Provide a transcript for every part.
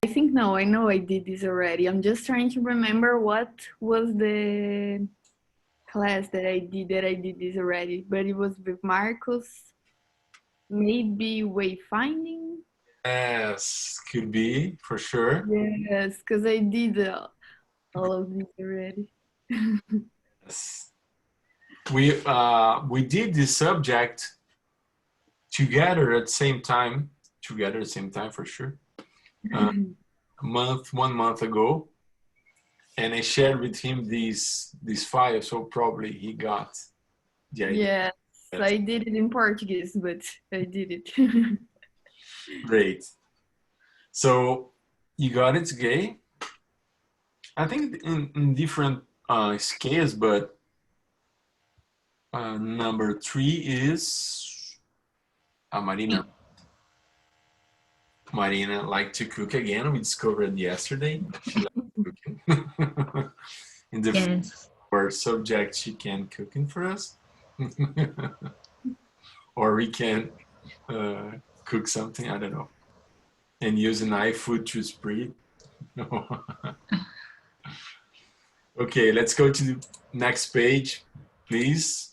I think no, I know I did this already. I'm just trying to remember what was the class that I did this already, but it was with Marcos. Maybe wayfinding. Yes, could be for sure. Yes, because I did all of this already. Yes. We did this subject together at the same time, together at the same time for sure. One month ago, and I shared with him these files, so probably he got the idea. Yes, Yes. I did it in Portuguese, but I did it. Great. So you got it, gay. I think in different scales, but number 3 is Marina. Marina liked to cook again. We discovered yesterday. She likes cooking. In the Yes. first subject, she can cooking for us, or we can cook something. I don't know, and use an iFood to spread. Okay, let's go to the next page, please.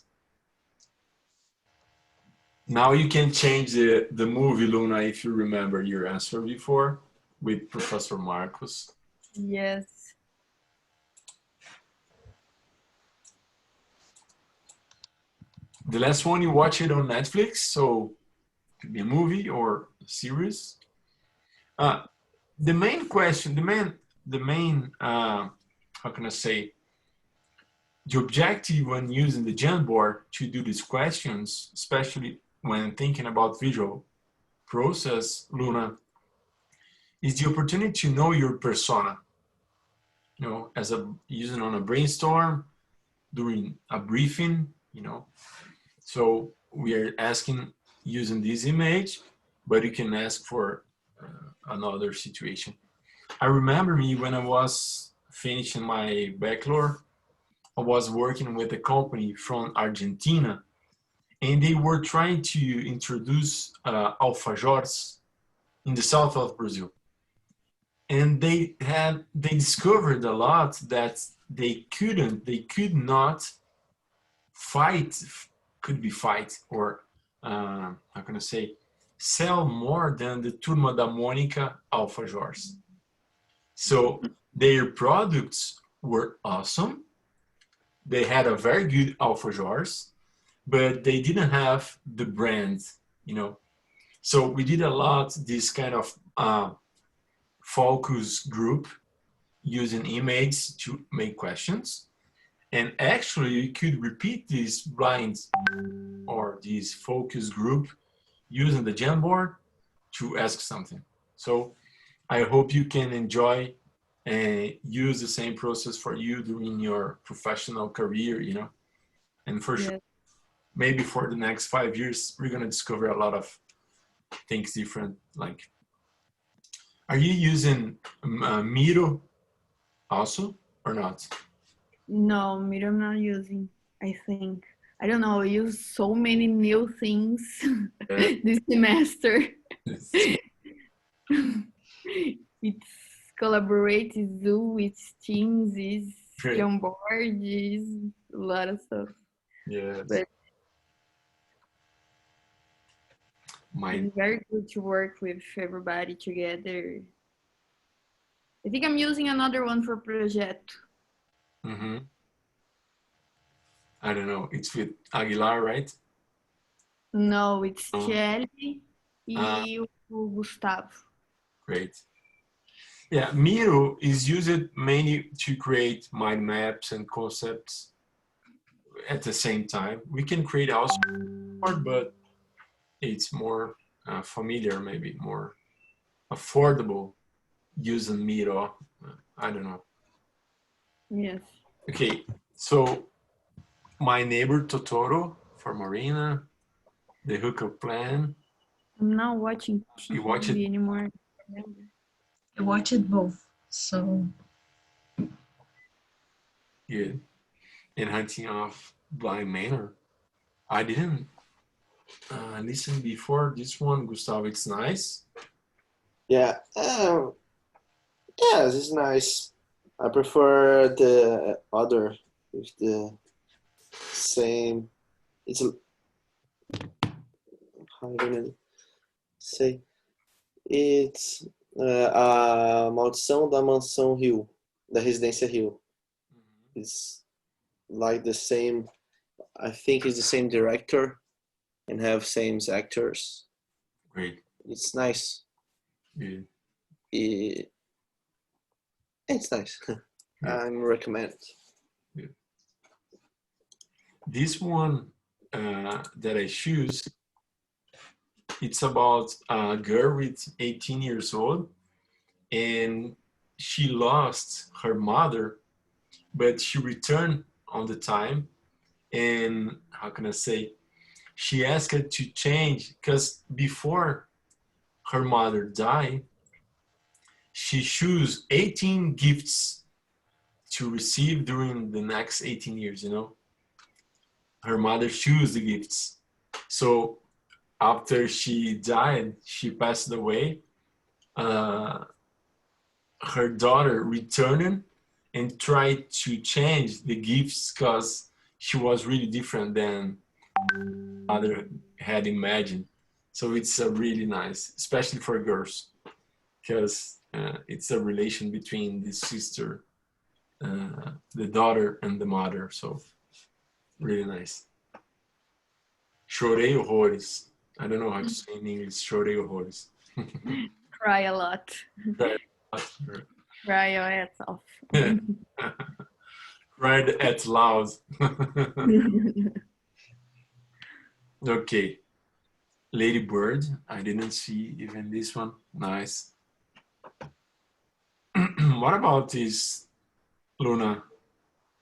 Now you can change the movie, Luna, if you remember your answer before with Professor Marcos. Yes. The last one you watch it on Netflix, so it could be a movie or a series. The main question, the main, how can I say, the objective when using the Jamboard to do these questions, especially when thinking about visual process, Luna, is the opportunity to know your persona. You know, as a using on a brainstorm, during a briefing, you know. So we are asking using this image, but you can ask for another situation. I remember me when I was finishing my bachelor, I was working with a company from Argentina, and they were trying to introduce alfajores in the south of Brazil. And they discovered a lot that they could not fight, or how can I say, sell more than the Turma da Mônica alfajores. So their products were awesome. They had a very good alfajores, but they didn't have the brand, you know. So we did a lot this kind of focus group using images to make questions. And actually, you could repeat this blind or this focus group using the Jamboard to ask something. So I hope you can enjoy and use the same process for you during your professional career, you know. And for sure, Yes. maybe for the next 5 years, we're going to discover a lot of things different. Like, are you using Miro also or not? No, Miro I'm not using, I think. I don't know, I use so many new things this semester. It's Collaborate, it's Zoom, it's Teams, it's Great. Jamboard, it's a lot of stuff. Yes. But it's very good to work with everybody together. I think I'm using another one for Projeto. Mm-hmm. I don't know. It's with Aguilar, right? No, it's No. Thierry e o Gustavo. Great. Yeah, Miro is used mainly to create mind maps and concepts at the same time. We can create also, but it's more familiar, maybe more affordable using Miro. I don't know. Yes. Okay, so My Neighbor Totoro for Marina, The Hookup Plan. I'm not watching You watch it? TV anymore. I watched both, so Good. And Hunting of Blind Manor. I didn't listen before this one, Gustavo. It's nice. Yeah, Yes, it's nice. I prefer the other with the same. It's a, how do I say? It's a Maldição da Mansão Hill, da Residência Hill. It's like the same. I think it's the same director and have same actors. Great. It's nice. Good. It's nice. Yeah. I recommend. This one that I choose, it's about a girl with 18 years old, and she lost her mother, but she returned on the time. And how can I say? She asked her to change because before her mother died, she chose 18 gifts to receive during the next 18 years, you know. Her mother chose the gifts. So after she died, she passed away, her daughter returned and tried to change the gifts because she was really different than mother had imagined. So it's a really nice, especially for girls, because it's a relation between the sister, the daughter, and the mother. So really nice. Chorei horrores. I don't know how to say in English. Chorei horrores. Cry a lot. Cry your ass off. Cried at loud. Okay. Lady Bird. I didn't see even this one. Nice. What about this, Luna?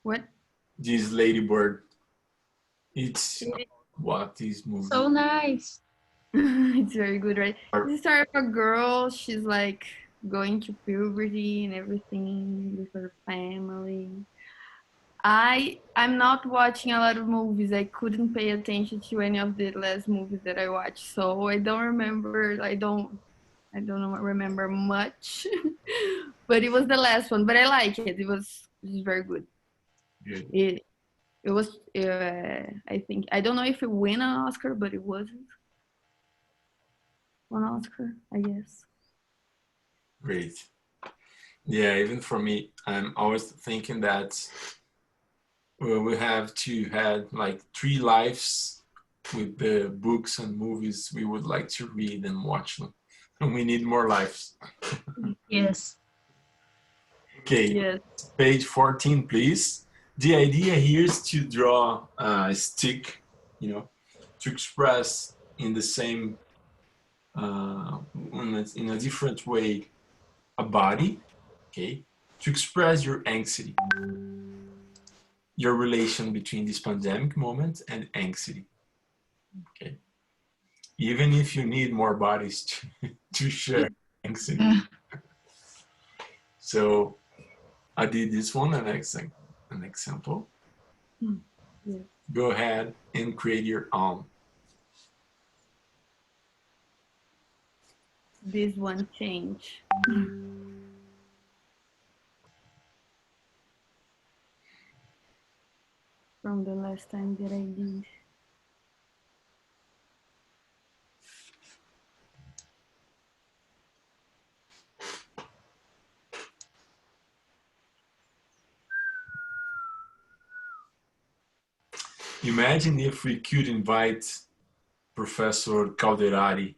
What? This Lady Bird. It's what this movie? So nice. It's very good, right? It's a story of a girl. She's like going to puberty and everything with her family. I'm not watching a lot of movies. I couldn't pay attention to any of the last movies that I watched, so I don't remember. I don't remember much. But it was the last one. But I like it. It was very good. Good. It was. I think I don't know if it won an Oscar, but it wasn't an Oscar, I guess. Great. Yeah, even for me, I'm always thinking that we have to have like 3 lives with the books and movies we would like to read and watch them. And we need more lives. Yes. Okay, Yes. page 14, please. The idea here is to draw a stick, you know, to express in the same, in a different way, a body, okay, to express your anxiety, your relation between this pandemic moment and anxiety, okay? Even if you need more bodies to share anxiety. Yeah. So I did this one, an example. Yeah. Go ahead and create your own. This one change. From the last time that I did. Imagine if we could invite Professor Calderari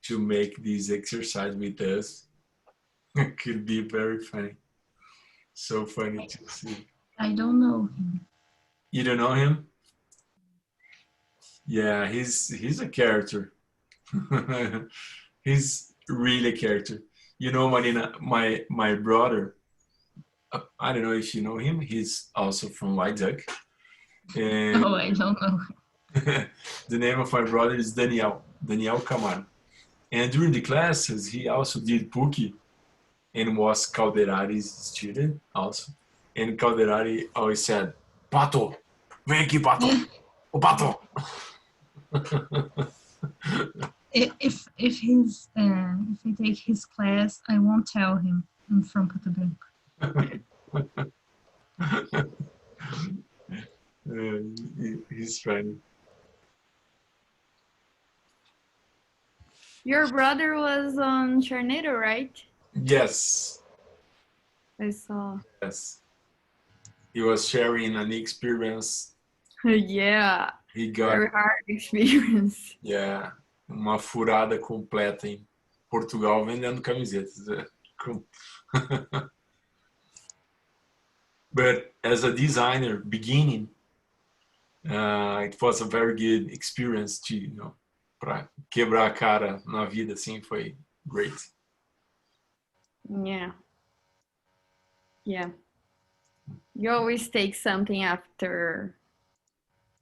to make this exercise with us. It could be very funny. So funny to see. I don't know him. You don't know him? Yeah, he's a character. He's really a character. You know, Marina, my brother, I don't know if you know him, he's also from White Duck. And Oh, I don't know. the name of my brother is Daniel Camargo. And during the classes, he also did PUC and was Calderari's student also. And Calderari always said, Pato, vem aqui, Pato. O Pato. if he's if I take his class, I won't tell him I'm from Pato Branco. He's funny. Your brother was on Charneiro, right? Yes, I saw. yes. He was sharing an experience. Yeah, He got, very hard experience. yeah, uma furada completa em Portugal vendendo camisetas. But as a designer, beginning, it was a very good experience to, you know, para quebrar a cara na vida, assim, foi great. Yeah. Yeah. You always take something after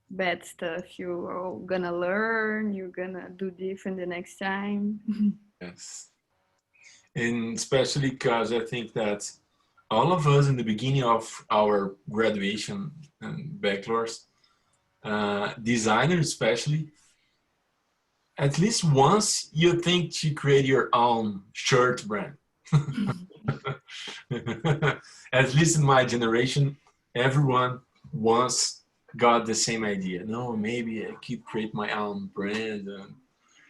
bad stuff. You're gonna learn, you're gonna do different the next time. Yes. And especially because I think that all of us in the beginning of our graduation and bachelor's, designers especially, at least once you think to create your own shirt brand. At least in my generation, everyone once got the same idea. No, maybe I could create my own brand and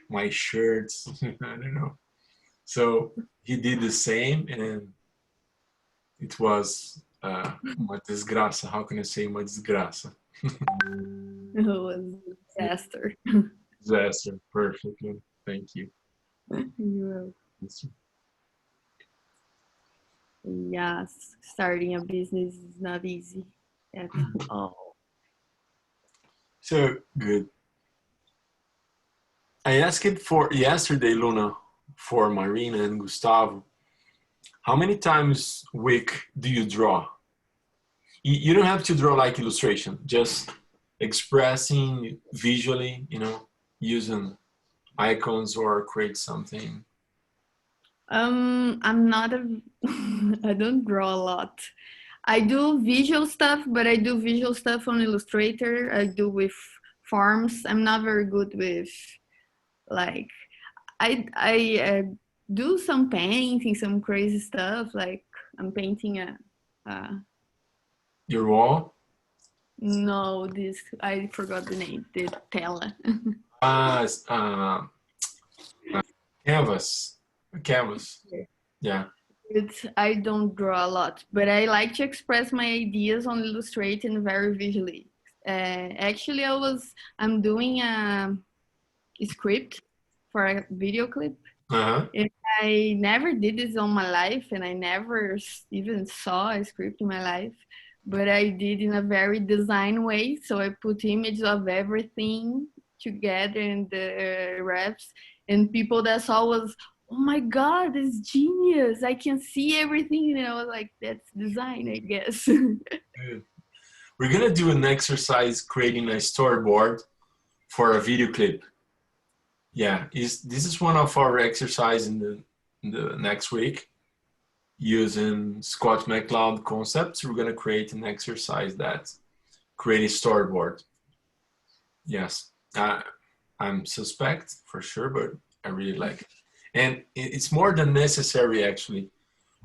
my shirts. I don't know. So he did the same, and it was uma desgraça. How can I say uma desgraça? It was a disaster. Disaster. Perfectly. Thank you. You Yes, starting a business is not easy at all. So good. I asked it for yesterday, Luna, for Marina and Gustavo. How many times a week do you draw? You don't have to draw like illustration, just expressing visually, you know, using icons or create something. I'm not a I don't draw a lot. I do visual stuff, but I do visual stuff on Illustrator. I do with forms. I'm not very good with like I do some painting, some crazy stuff. Like I'm painting Your wall? no, this I forgot the name. The tela. Canvas. Canvas. Yeah. I don't draw a lot, but I like to express my ideas on Illustrator and very visually. Actually, I'm doing a script for a video clip. Uh-huh. And I never did this on my life, and I never even saw a script in my life. But I did in a very design way. So I put images of everything together in the reps, and people that saw was, oh my God, it's genius. I can see everything. And I was like, that's design, I guess. Good. We're going to do an exercise creating a storyboard for a video clip. Yeah, this is one of our exercises in the next week. Using Scott McCloud concepts, we're going to create an exercise that create a storyboard. Yes, I'm suspect for sure, but I really like it. And it's more than necessary actually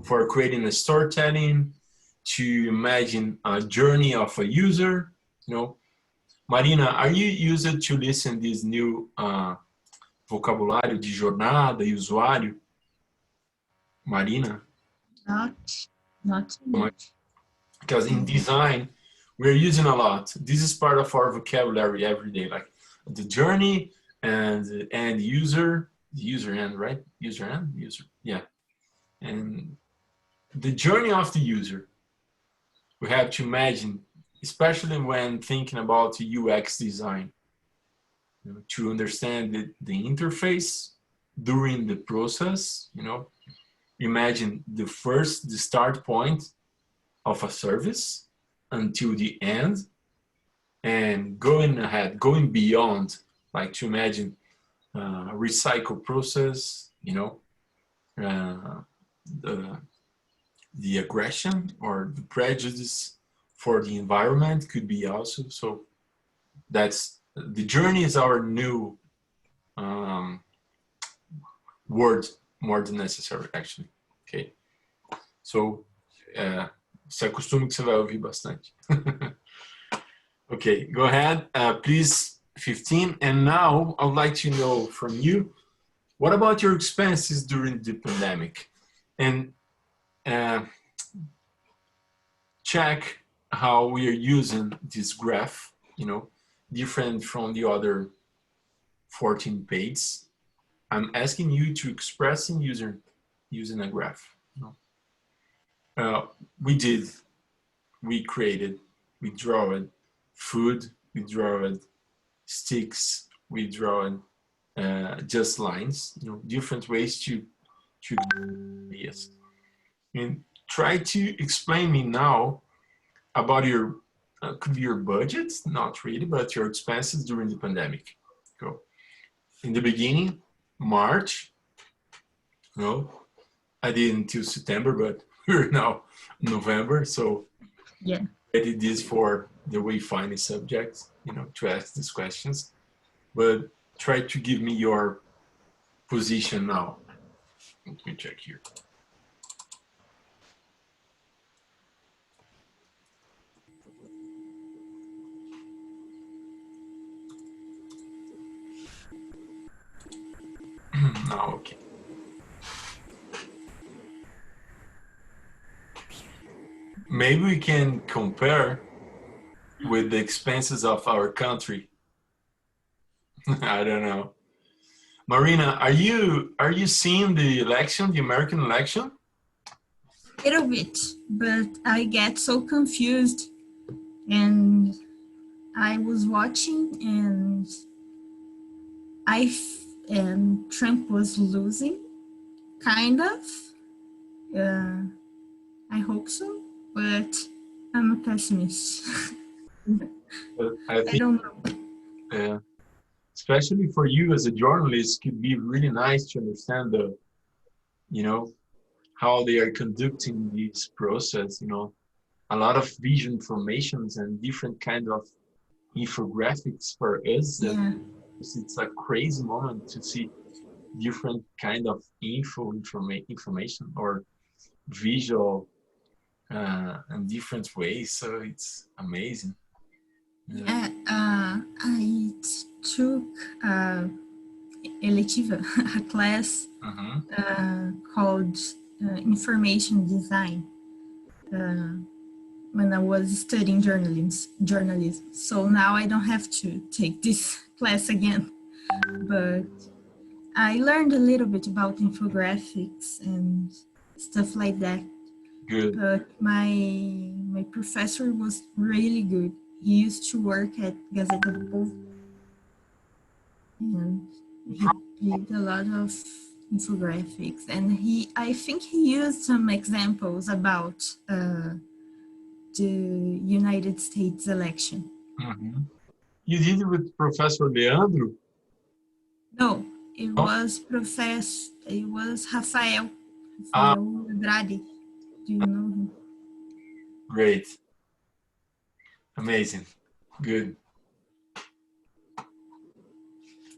for creating a storytelling, to imagine a journey of a user. You know, Marina, are you used to listen this new vocabulário de jornada e usuário? Marina? Not so much. Because in design, we're using a lot. This is part of our vocabulary every day, like the journey and the end user, the user end, right? User end, user, yeah. And the journey of the user, we have to imagine, especially when thinking about UX design, you know, to understand the interface during the process, you know, imagine the start point of a service until the end, and going beyond, like to imagine recycle process, you know, the aggression or the prejudice for the environment could be also. So that's the journey is our new words more than necessary, actually. Okay. So, se acostume que você vai ouvir bastante. Okay, go ahead, please, 15. And now I would like to know from you, what about your expenses during the pandemic? And check how we are using this graph, different from the other 14 pages. I'm asking you to express in using a graph. We created, we draw it, food, we draw it, sticks, we draw it, just lines, different ways to yes. And try to explain me now about your, could be your budget, not really, but your expenses during the pandemic. Go. In the beginning, March, I did until September, but we're now November, so Yeah. I did this for the wayfinding subjects, to ask these questions. But try to give me your position now. Let me check here. Now, okay. Maybe we can compare with the expenses of our country. I don't know. Marina, are you seeing the election, the American election? A little bit, but I get so confused, and I was watching, and Trump was losing, kind of. I hope so, but I'm a pessimist. I I think, don't know. especially for you as a journalist, could be really nice to understand how they are conducting this process. A lot of visual informations and different kind of infographics for us. Yeah. It's a crazy moment to see different kind of information or visual in different ways. So it's amazing. Yeah, I took electiva, a class called Information Design when I was studying journalism. So now I don't have to take this class again. But I learned a little bit about infographics and stuff like that. Good. But my professor was really good. He used to work at Gazeta do Povo, and he did a lot of infographics. And I think he used some examples about the United States election. You did it with Professor Leandro? No, it was Rafael Andrade. Do you know him? Great. Amazing. Good.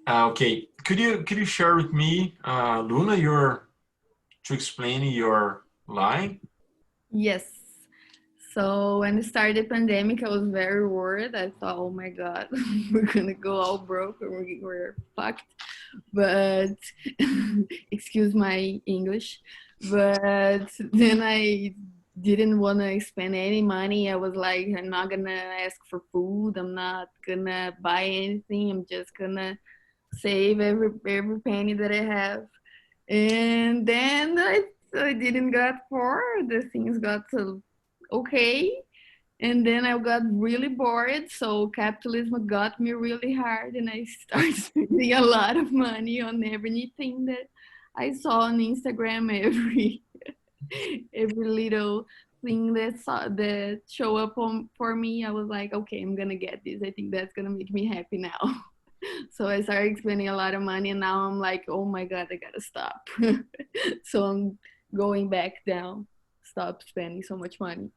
Okay. Could you share with me, Luna, to explain your line? Yes. So when it started the pandemic, I was very worried. I thought, oh my God, we're gonna go all broke or we're fucked. But excuse my English. But then I didn't want to spend any money. I was like, I'm not gonna ask for food. I'm not gonna buy anything. I'm just gonna save every penny that I have. And then I didn't got poor. The things got okay. And then I got really bored. So capitalism got me really hard, and I started spending a lot of money on everything that I saw on Instagram. Every little thing that show up for me, I was like, okay, I'm gonna get this. I think that's gonna make me happy now. So I started spending a lot of money, and now I'm like, oh my God, I gotta stop. So I'm going back down, stop spending so much money.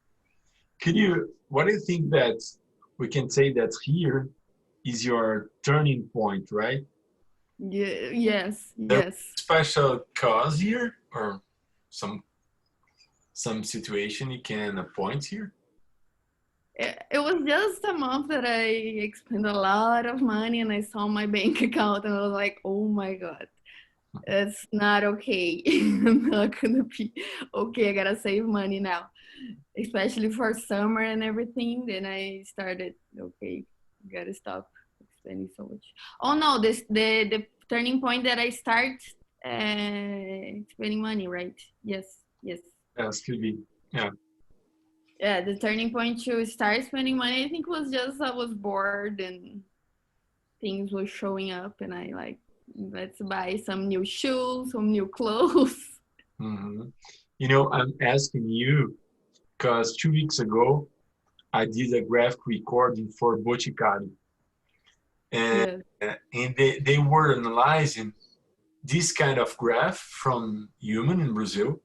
What do you think that we can say that here is your turning point, right? Yeah, yes, There yes. special cause here or some situation you can point here? It was just a month that I spent a lot of money and I saw my bank account and I was like, oh my God, it's not okay. I'm not gonna be okay. I gotta save money now, especially for summer and everything. Then I started, okay, gotta stop spending so much. Oh no, this the turning point that I start spending money, right? Yes, yes. Yes, could be. Yeah. Yeah, the turning point to start spending money, I think was just I was bored and things were showing up and I like, let's buy some new shoes, some new clothes. Hmm. You know, I'm asking you because 2 weeks ago I did a graphic recording for Boticário, and Yes, they were analyzing this kind of graph from human in Brazil,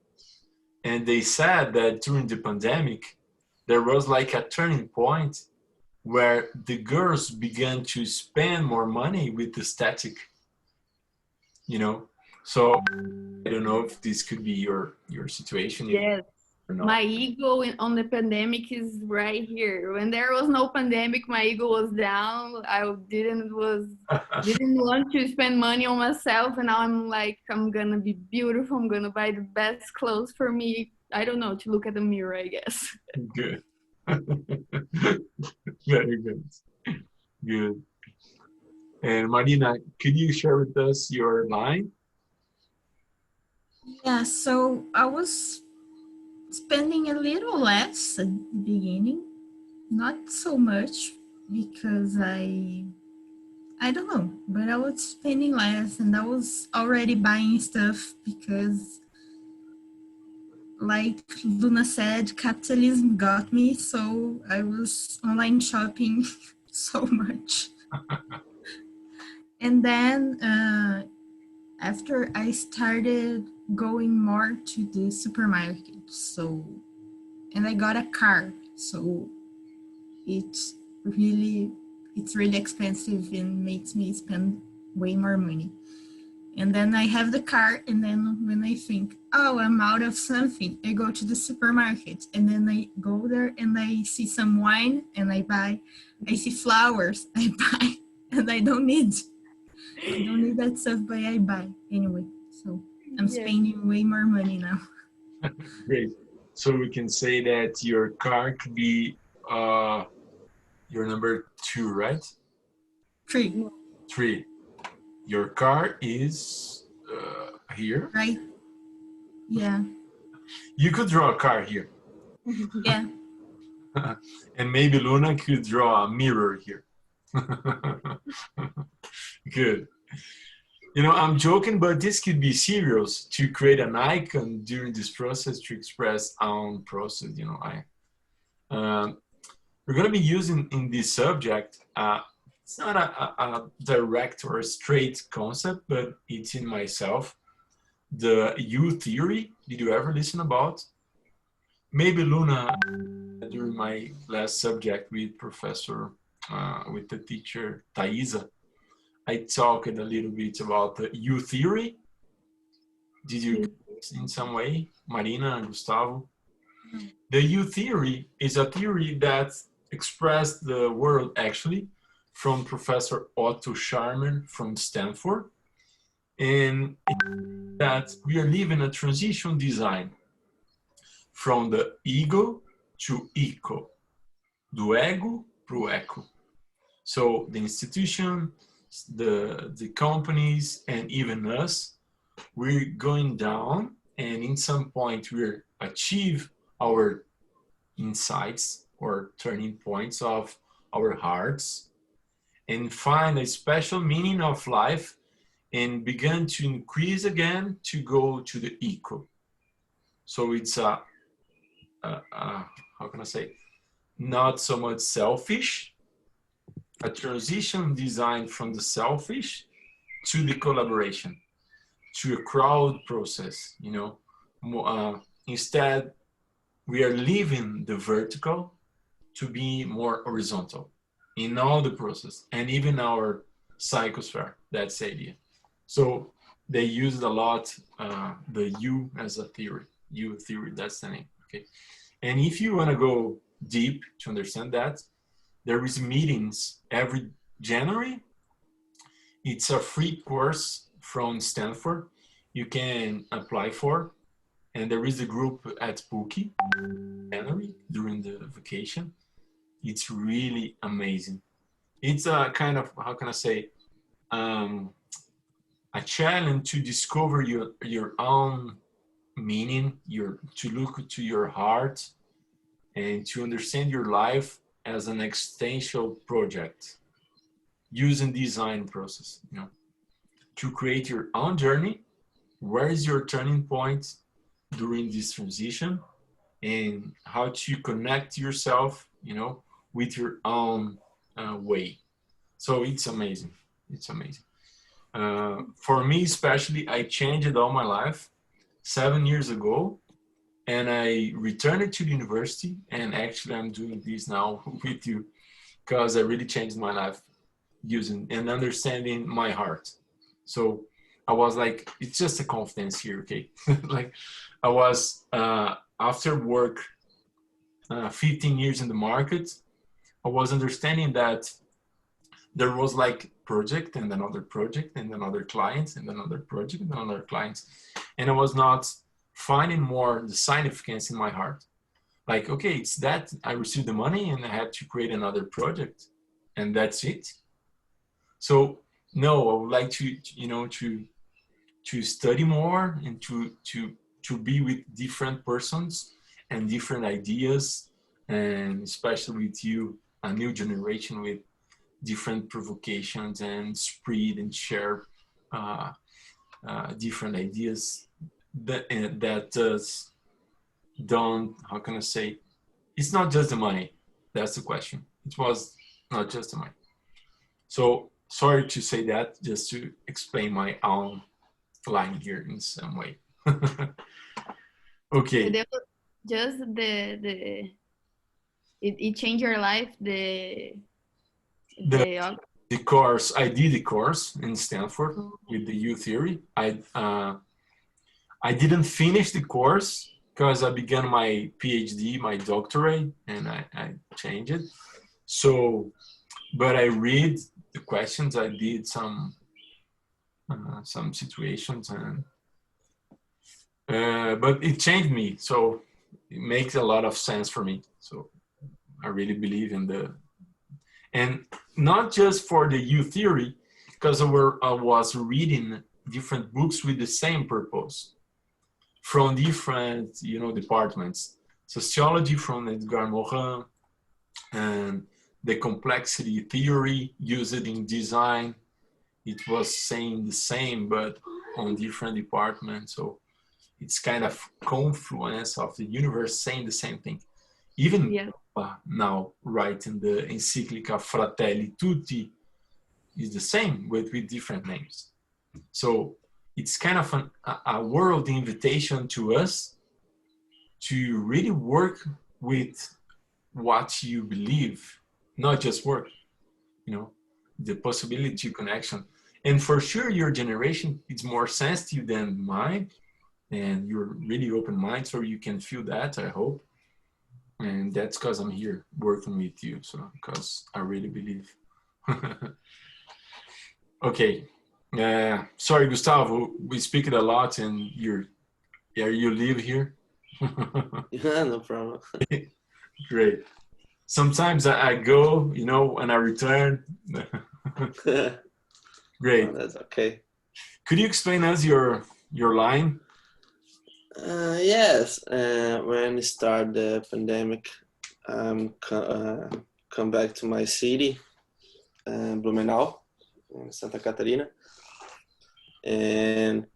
and they said that during the pandemic there was like a turning point where the girls began to spend more money with the static, you know. So I don't know if this could be your situation if yes. or not. My ego on the pandemic is right here. When there was no pandemic, my ego was down. I didn't want to spend money on myself, and now I'm like, I'm gonna be beautiful. I'm gonna buy the best clothes for me. I don't know, to look at the mirror, I guess. Good. Very good. Good. And Marina, could you share with us your line? Yeah, so I was spending a little less at the beginning, not so much because I don't know, but I was spending less and I was already buying stuff because, like Luna said, capitalism got me, so I was online shopping so much. And then after I started going more to the supermarket, so and I got a car, so it's really it's really expensive and makes me spend way more money. And then I have the car, and then when I think, oh, I'm out of something, I go to the supermarket, and then I go there and I see some wine and I buy. I see flowers, I buy, and I don't need that stuff, but I buy anyway. So I'm Yeah. spending way more money now. Great. So we can say that your car could be your number 2, right? 3, 3. Your car is here. right? Yeah, You could draw a car here. yeah. And maybe Luna could draw a mirror here. Good. You know, I'm joking, but this could be serious to create an icon during this process to express our own process. You know, we're going to be using in this subject. It's not a direct or a straight concept, but it's in myself. The U theory. Did you ever listen about? Maybe Luna, during my last subject with with the teacher Thaisa, I talked a little bit about the U theory. Did you in some way, Marina and Gustavo? The U theory is a theory that expressed the world actually from Professor Otto Scharmer from Stanford, and that we are living a transition design from the ego to eco, do ego pro eco. So the institution, the companies, and even us, we're going down, and in some point we achieve our insights or turning points of our hearts and find a special meaning of life and begin to increase again to go to the eco. So it's how can I say, not so much selfish, a transition designed from the selfish to the collaboration, to a crowd process, you know. Instead, we are leaving the vertical to be more horizontal in all the process and even our psychosphere. That's the idea. So they used a lot the U as a theory. U theory, that's the name. Okay, and if you want to go deep to understand that, there is meetings every January. It's a free course from Stanford you can apply for, and there is a group at Pookie January during the vacation. It's really amazing. It's a kind of, how can I say, um, a challenge to discover your own meaning, to look to your heart and to understand your life as an existential project using design process, to create your own journey. Where is your turning point during this transition, and how to connect yourself, with your own way. So it's amazing. It's amazing. For me, especially, I changed all my life 7 years ago, and I returned to the university. And actually, I'm doing this now with you because I really changed my life using and understanding my heart. So I was like, it's just a confidence here, okay? Like I was after work, 15 years in the market, I was understanding that there was like project and another project and another client and another project and another client. And I was not finding more the significance in my heart. Like, okay, it's that I received the money and I had to create another project and that's it. So no, I would like to study more and to be with different persons and different ideas, and especially with you, a new generation with different provocations and spread and share different ideas that does don't, how can I say, it's not just the money. That's the question. It was not just the money. So sorry to say that, just to explain my own line here in some way. Okay. That was just it changed your life, The the the course, I did the course in Stanford with the U theory. I didn't finish the course because I began my PhD, my doctorate, and I changed it. So, but I read the questions. I did some situations, and but it changed me. So it makes a lot of sense for me. So I really believe in and not just for the U theory, because I was reading different books with the same purpose from different, departments. Sociology from Edgar Morin, and the complexity theory used in design. It was saying the same, but on different departments. So it's kind of confluence of the universe saying the same thing. Even yeah. now, writing the encyclica Fratelli Tutti is the same, but with different names. So it's kind of a world invitation to us to really work with what you believe, not just work, the possibility to connection. And for sure, your generation is more sensitive than mine, and you're really open minded, so you can feel that, I hope. And that's because I'm here working with you, so because I really believe. Okay. Sorry, Gustavo, we speak it a lot, and you live here. Yeah, no problem. Great. Sometimes I go, and I return. Great. No, that's okay. Could you explain us your line? Yes, when it started the pandemic, come back to my city, Blumenau, in Santa Catarina, and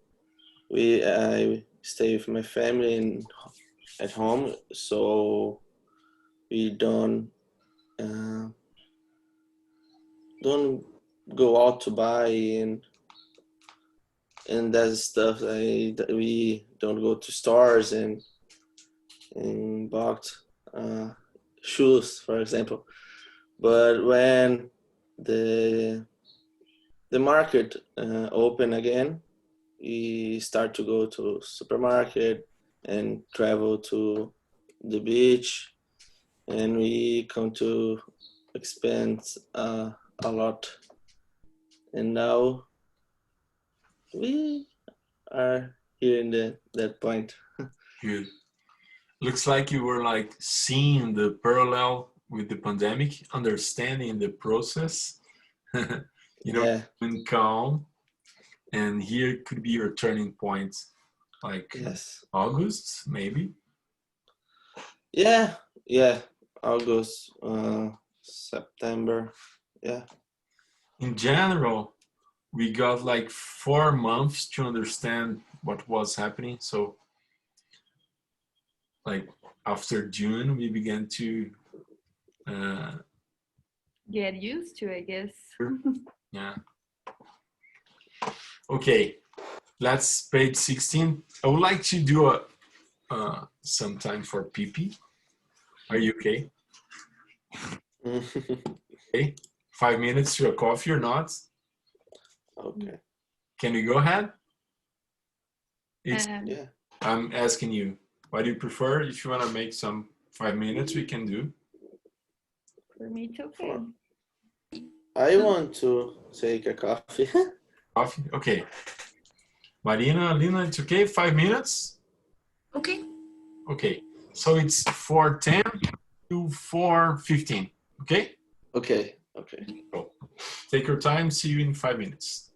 I stay with my family at home, so we don't go out to buy and that stuff. We don't go to stores and bought shoes, for example. But when the the market open again, we start to go to supermarket and travel to the beach, and we come to expand a lot. And now we are here in that point. Good. Looks like you were like seeing the parallel with the pandemic, understanding the process, Yeah. being calm, and here could be your turning point, like Yes. August, maybe. Yeah. August, September. Yeah. In general, we got like 4 months to understand what was happening. So, like after June, we began to, Get used to, I guess. yeah. Okay, let's page 16. I would like to do some time for pee. Are you okay? Okay, 5 minutes to a coffee or not? Okay. Can we go ahead? Yeah. I'm asking you, what do you prefer? If you want to make some 5 minutes, we can do. For me, it's okay. I want to take a coffee. Coffee? Okay. Marina, Lina, it's okay? 5 minutes? Okay. Okay. So it's 4:10 to 4:15. Okay? Okay. Go. Take your time. See you in 5 minutes.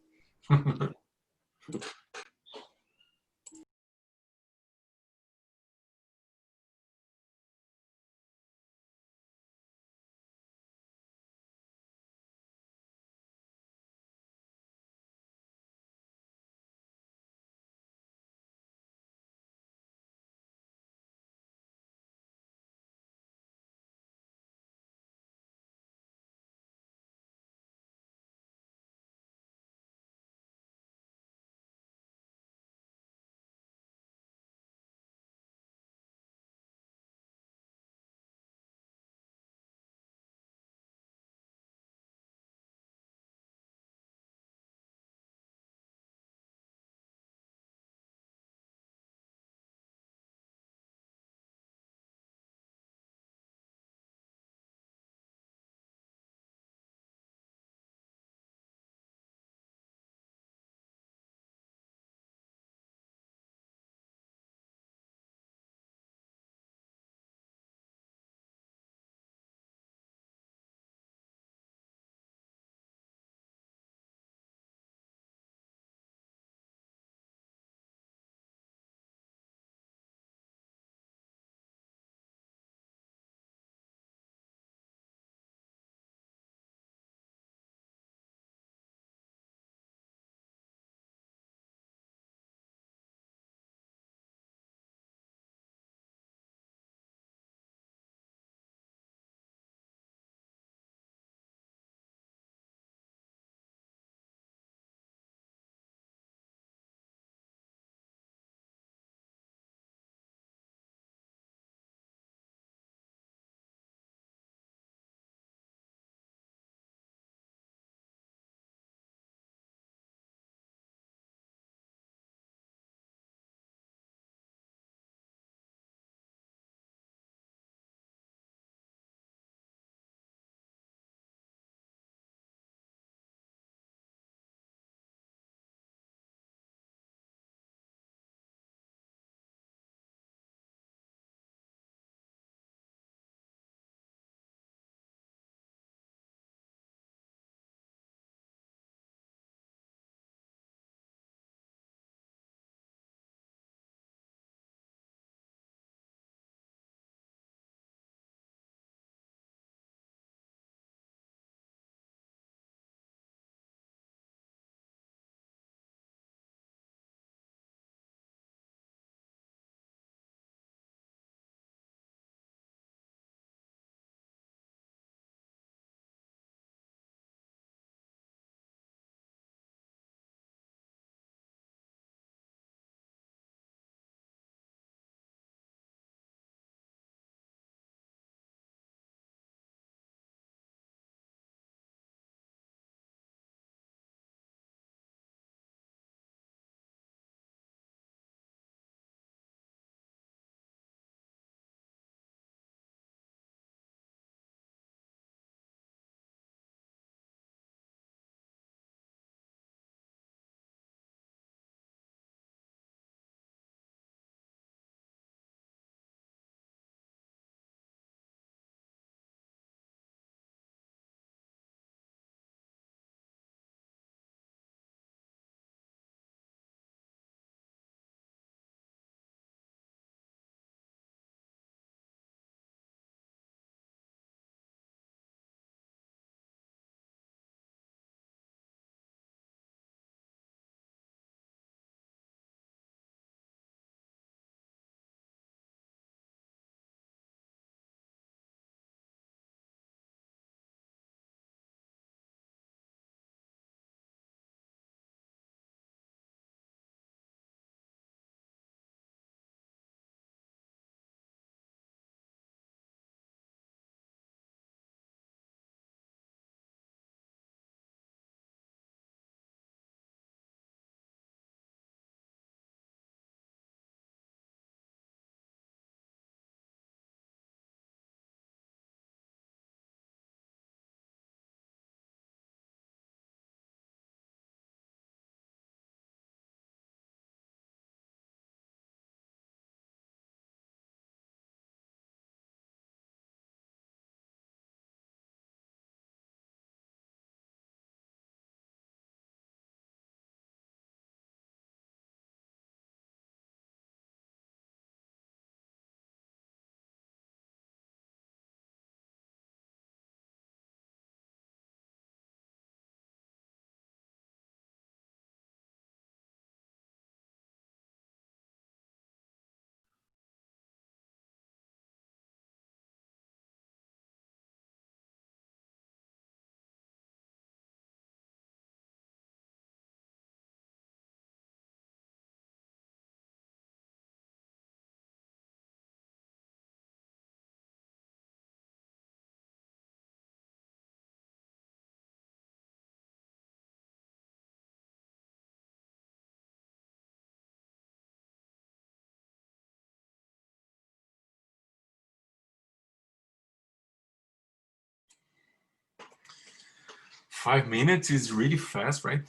5 minutes is really fast, right?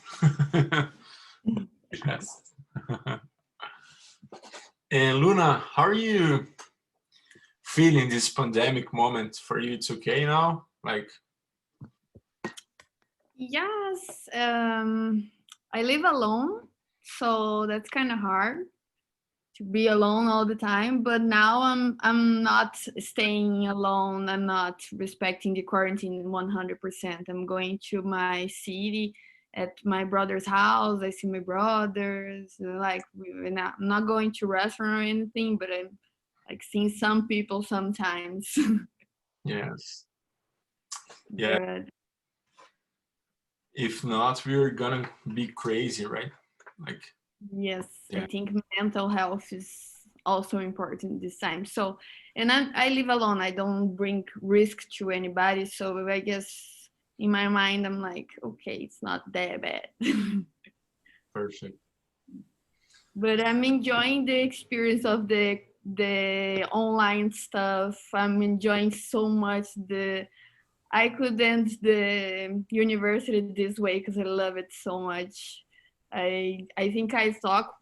Yes. And Luna, how are you feeling this pandemic moment? For you, it's okay now? Like, Yes, I live alone, so that's kind of hard to be alone all the time. But now I'm not staying alone. I'm not respecting the quarantine 100%. I'm going to my city at my brother's house. I see my brothers. Like I'm not going to restaurant or anything, but I'm like seeing some people sometimes. yes. Yeah. But If not, we're gonna be crazy, right? Like, yes, I yeah. think mental health is also important this time. So, and I live alone. I don't bring risk to anybody. So I guess in my mind, I'm like, okay, it's not that bad. Perfect. But I'm enjoying the experience of the online stuff. I'm enjoying so much the I could end the university this way because I love it so much. I think I talk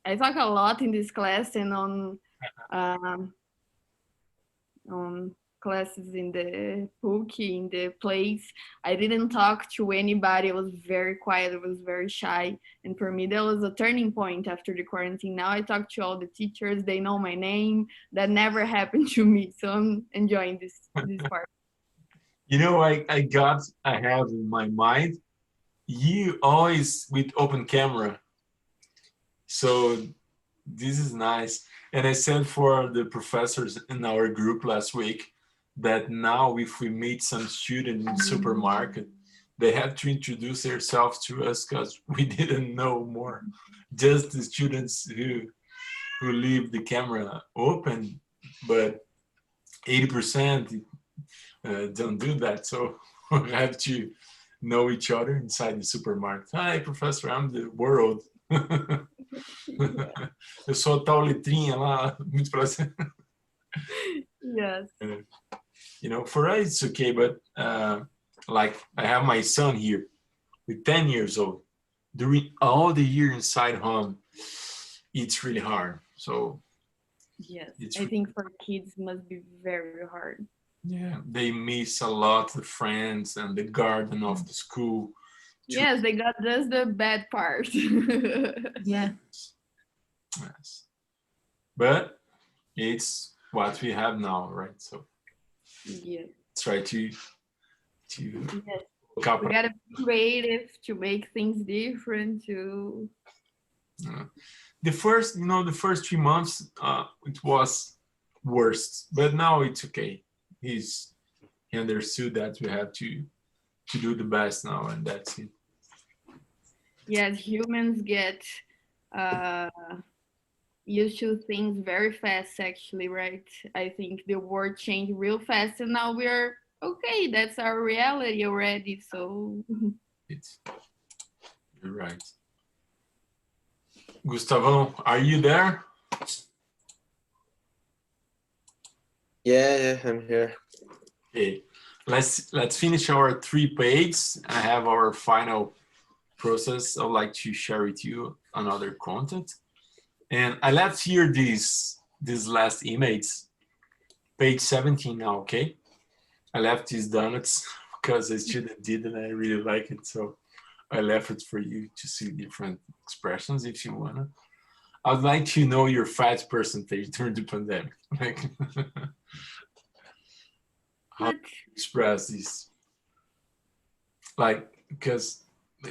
a lot in this class and um, on classes in the PUC, in the place. I didn't talk to anybody. I was very quiet. I was very shy. And for me, that was a turning point after the quarantine. Now I talk to all the teachers. They know my name. That never happened to me. So I'm enjoying this part. You know, I have in my mind, you always with open camera. So this is nice. And I said for the professors in our group last week that now if we meet some student in the supermarket, they have to introduce themselves to us because we didn't know more. Just the students who leave the camera open, but 80% don't do that. So we have to know each other inside the supermarket. Hi, professor, I'm the world. Eu sou a tal letrinha lá, muito prazer. Yes. You know, for us it's okay, but like I have my son here with 10 years old. During all the year inside home, it's really hard. So Yes. it's I think for kids must be very hard. yeah, they miss a lot the friends and the garden of the school. Yes, they got just the bad part. Yeah. Yes. But it's what we have now, right? So Yes. try to Yes. look up. We gotta be creative to make things different to The first, you know, the first 3 months, it was worst, but now it's okay. He understood that we have to do the best now, and that's it. yes, humans get uh used to things very fast actually, right? I think the world changed real fast and now we're okay, that's our reality already. So It's, you're right. Gustavão, are you there? Yeah, I'm here. Okay, let's finish our 3 pages. I have our final process. I'd like to share with you another content. And I left here these last image, page 17 now, okay? I left these donuts because a student did and I really like it. So I left it for you to see different expressions if you wanna. I'd like to know your fat percentage during the pandemic. Like, how do you express this? Like, because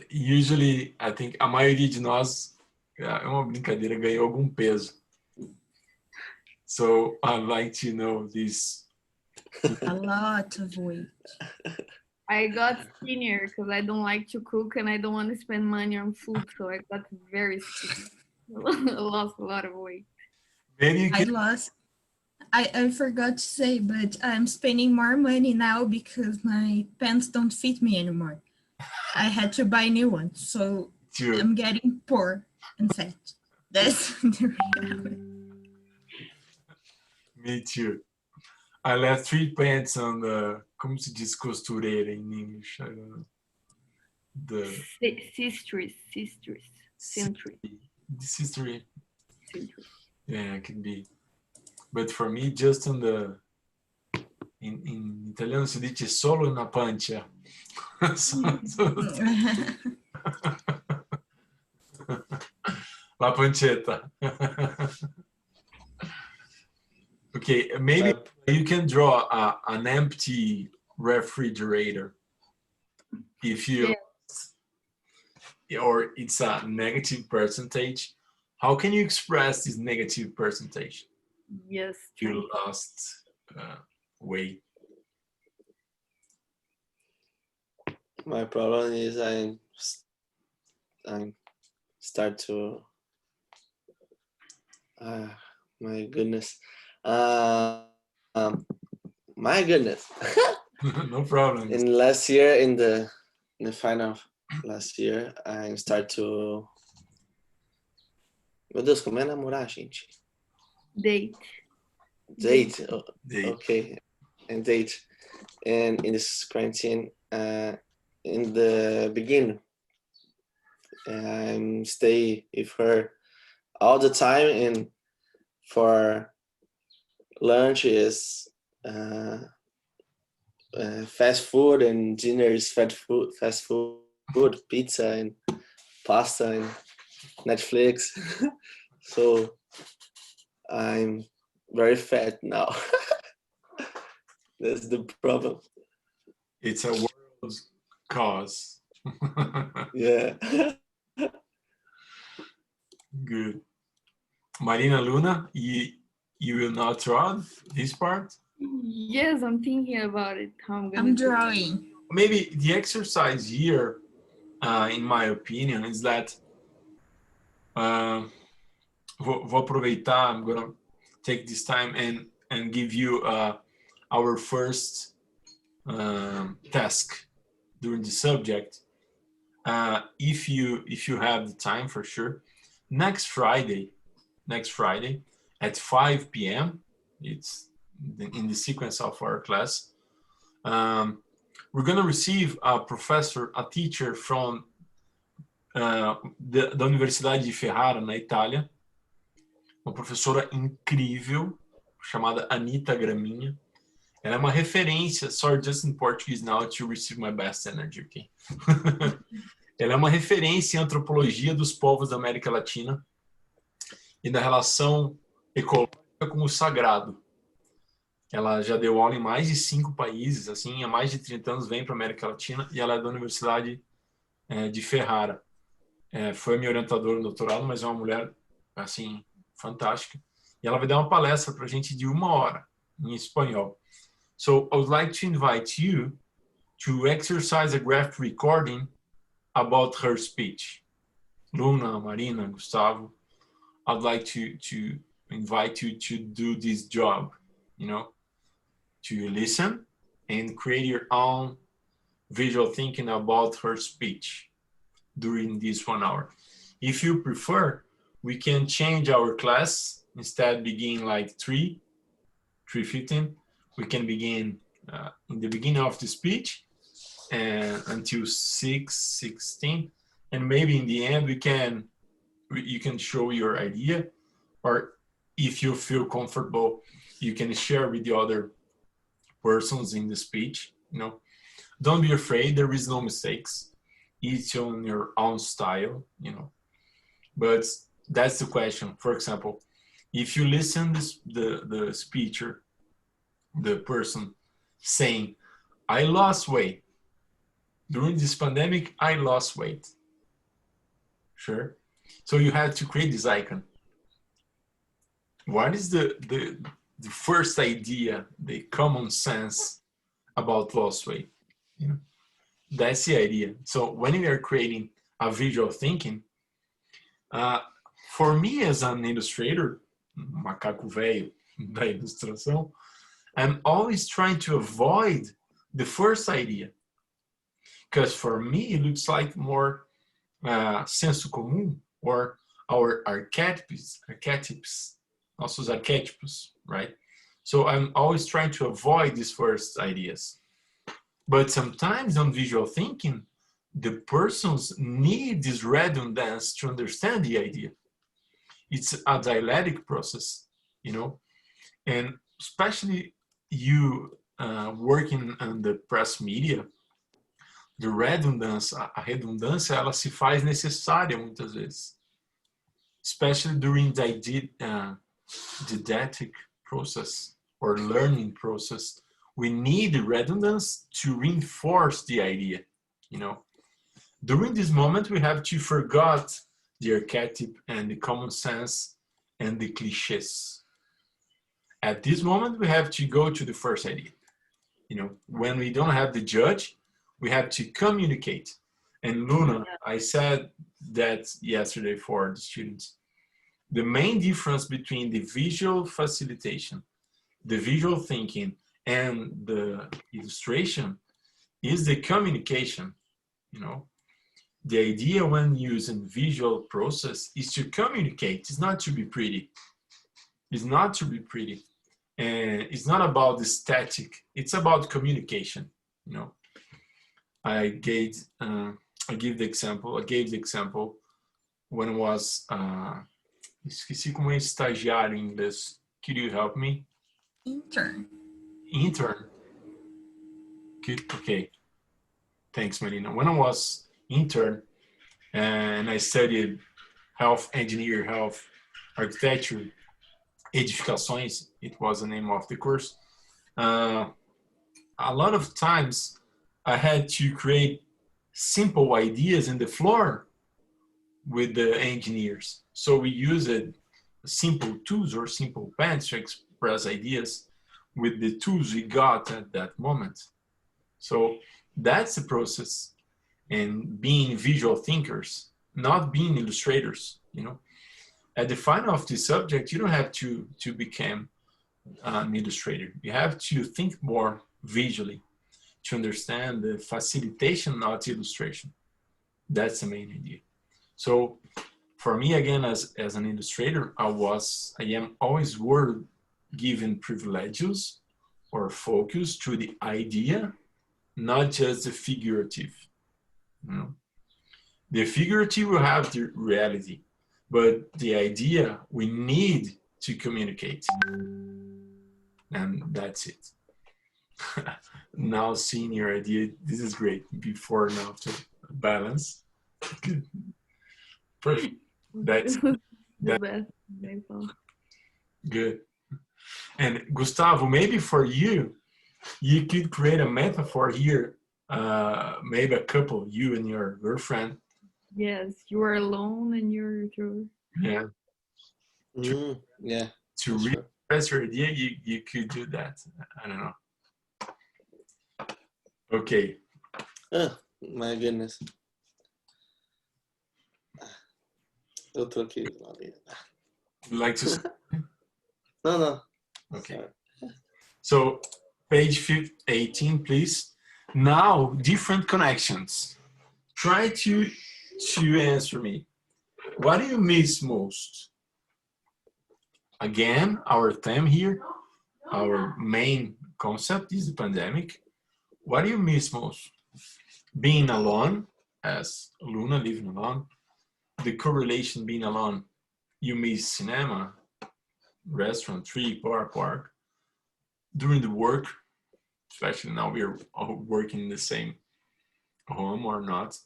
usually I think a maioria de nós, é uma brincadeira, ganhou algum peso. So I'd like to know this. A lot of weight. I got skinnier because I don't like to cook and I don't want to spend money on food, so I got very skinny. I lost a lot of weight. Maybe you can. I forgot to say, but I'm spending more money now because my pants don't fit me anymore. I had to buy new ones, so Sure. I'm getting poor and fat. That's the reality. Me too. I left 3 pants on the como se diz costureira em English? I don't know. Sisters. Century. This history. Century. Yeah, it can be. But for me, just on the in italiano si dice solo una pancia. La pancetta. Okay, maybe you can draw an empty refrigerator if you, or it's a negative percentage. How can you express this negative percentage? Yes. You lost weight. My problem is I start to my goodness. My goodness. No problem. In last year, in the final last year, I start to. Meu Deus, como é namorar, gente? Date. Date. Oh, Date. okay, and date, and in this quarantine, in the beginning, I stay with her all the time, and for lunch is fast food, and dinner is fast food, pizza and pasta and Netflix. So I'm very fat now. That's the problem. It's a world cause. Yeah. Good. Marina Luna, you will not draw this part? Yes, I'm thinking about it. How I'm gonna I'm do it. drawing. Maybe the exercise here, in my opinion, is that vou aproveitar. I'm gonna take this time and give you our first task during the subject. If you have the time, for sure, next Friday at 5 p.m. it's in the sequence of our class. We're gonna receive a teacher from da Universidade de Ferrara, na Itália, uma professora incrível chamada Anita Graminha. Ela é uma referência, sorry, just in Portuguese now to receive my best energy, okay? Ela é uma referência em antropologia dos povos da América Latina e da relação ecológica com o sagrado. Ela já deu aula em mais de 5 países, assim, há mais de 30 anos vem para a América Latina, e ela é da Universidade de Ferrara. Foi minha orientadora no doutorado, mas é uma mulher, assim, fantástica. E ela vai dar uma palestra para a gente de 1 hora, em espanhol. So, I would like to invite you to exercise a graph recording about her speech. Luna, Marina, Gustavo, I'd like to invite you to do this job, you know, to listen and create your own visual thinking about her speech during this 1 hour. If you prefer, we can change our class. Instead begin like 3:15. We can begin in the beginning of the speech and until 6:16, and maybe in the end you can show your idea, or if you feel comfortable, you can share with the other persons in the speech. You know, don't be afraid. There is no mistakes. Each on your own style. You know, but that's the question. For example, if you listen the speaker, the person saying, "I lost weight during this pandemic. I lost weight." Sure. So you have to create this icon. What is the first idea, the common sense about lost weight? You know, that's the idea. So when we are creating a visual thinking, for me as an illustrator, macaco velho da ilustração, I'm always trying to avoid the first idea, because for me it looks like more senso comum, or our archetypes, nossos arquétipos, right? So I'm always trying to avoid these first ideas. But sometimes on visual thinking, the persons need this redundance to understand the idea. It's a dialectic process, you know, and especially you working on the press media, the redundância, a redundância, ela se faz necessária muitas vezes, especially during the didactic process or learning process. We need redundance to reinforce the idea, you know. During this moment, we have to forget the archetype and the common sense and the cliches. At this moment, we have to go to the first idea. You know, when we don't have the judge, we have to communicate. And Luna, I said that yesterday for the students. The main difference between the visual facilitation, the visual thinking, and the illustration is the communication, you know. The idea when using visual process is to communicate. It's not to be pretty. It's not to be pretty. And it's not about the static. It's about communication, you know. I gave the example when I was, esqueci como é estagiário em inglês. Could you help me? Intern. Intern. Good. Okay. Thanks, Marina. When I was intern and I studied health engineer, health architecture, edificações, it was the name of the course. A lot of times I had to create simple ideas in the floor with the engineers. So we used simple tools or simple pens to express ideas with the tools we got at that moment. So that's the process. And being visual thinkers, not being illustrators, you know. At the final of the subject, you don't have to become an illustrator. You have to think more visually to understand the facilitation, not illustration. That's the main idea. So for me, again, as an illustrator, I am always given privileges or focus to the idea, not just the figurative. You know? The figurative will have the reality, but the idea we need to communicate. And that's it. Now seeing your idea, this is great. Before and after balance. Good. Perfect. That's the best example. Good. And Gustavo, maybe for you, you could create a metaphor here. Maybe a couple, you and your girlfriend. Yes, you are alone and you're Yeah. Yeah. To express your idea, you could do that. I don't know. Okay. Oh, my goodness. Eu troquei lá dentro. Like to. No. Okay. Sorry. So page 18, please. Now, different connections. Try to answer me. What do you miss most? Again, our theme here, our main concept is the pandemic. What do you miss most? Being alone, as Luna living alone. The correlation being alone. You miss cinema, restaurant, tree, park. During the work, especially now we're all working in the same home or not.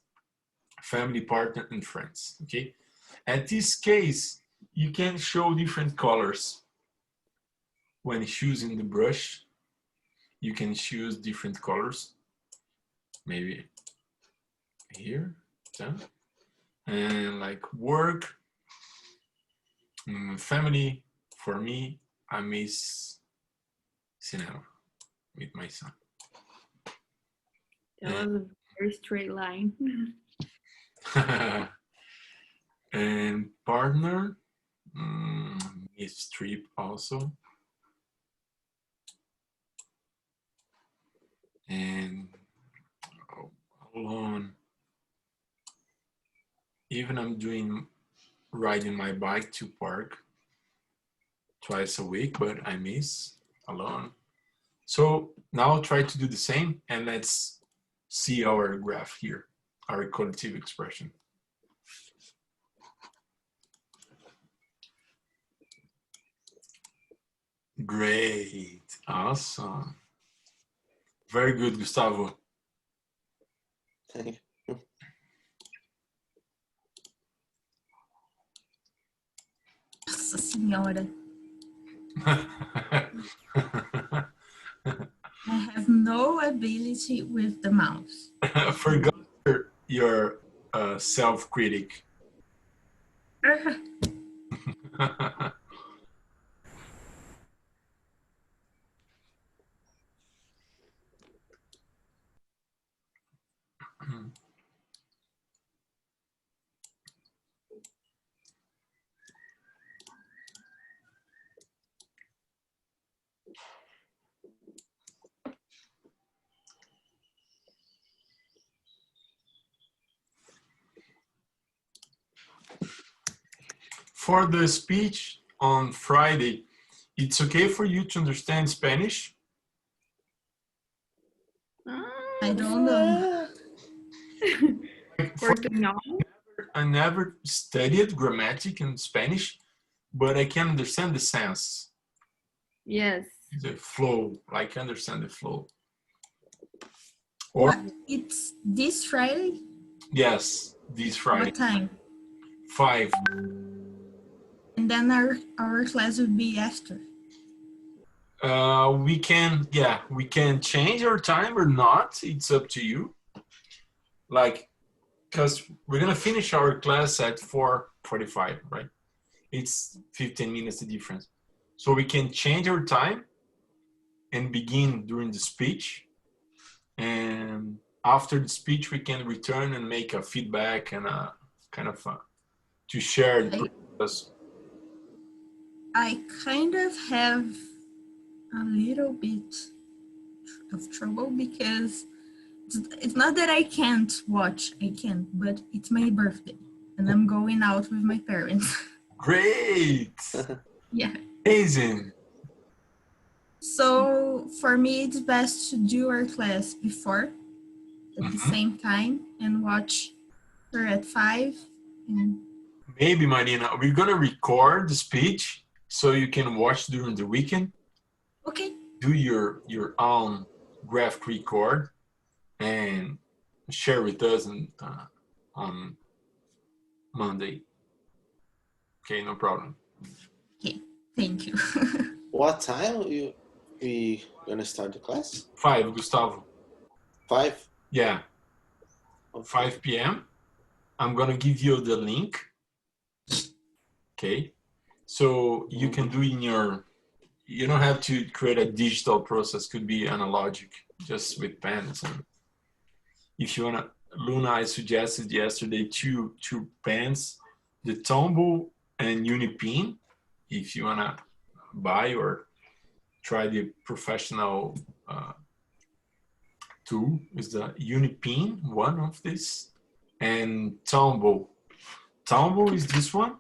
Family, partner, and friends, okay? At this case, you can show different colors. When choosing the brush, you can choose different colors. Maybe here, done. And like work, family, for me, I miss cinema with my son. That was a very straight line. And partner, miss trip also. And alone, even I'm riding my bike to park twice a week, but I miss alone. So now try to do the same, and let's see our graph here, our qualitative expression. Great, awesome. Very good, Gustavo. Thank you. Nossa Senhora. I have no ability with the mouse. Forgot your self-critic. For the speech on Friday, it's okay for you to understand Spanish? I don't know. Portuñol? I never studied grammatic in Spanish, but I can understand the sense, Yes. the flow. I can understand the flow. Or What? It's this Friday? yes, this Friday, What time? 5. And then our class will be after. We can change our time or not. It's up to you. Like, because we're gonna finish our class at 4:45, right? It's 15 minutes the difference. So we can change our time and begin during the speech. And after the speech, we can return and make a feedback and a kind of to share the process. I kind of have a little bit of trouble because it's not that I can't watch, I can, but it's my birthday and I'm going out with my parents. Great, Yeah. amazing. So for me, it's best to do our class before at the same time and watch her at 5. And Maybe, Marina, we're gonna record the speech so you can watch during the weekend. okay, Do your own graph record and share with us on Monday. Okay, no problem. okay, thank you. What time we gonna start the class? 5, Gustavo. 5? Yeah, Okay. 5 p.m. I'm gonna give you the link. Okay, so you can do in your. You don't have to create a digital process. Could be analogic, just with pens. And if you wanna, Luna, I suggested yesterday two pens, the Tombow and Unipin. If you wanna buy or try the professional tool, is the Unipin, one of this, and Tombow. Tombow is this one.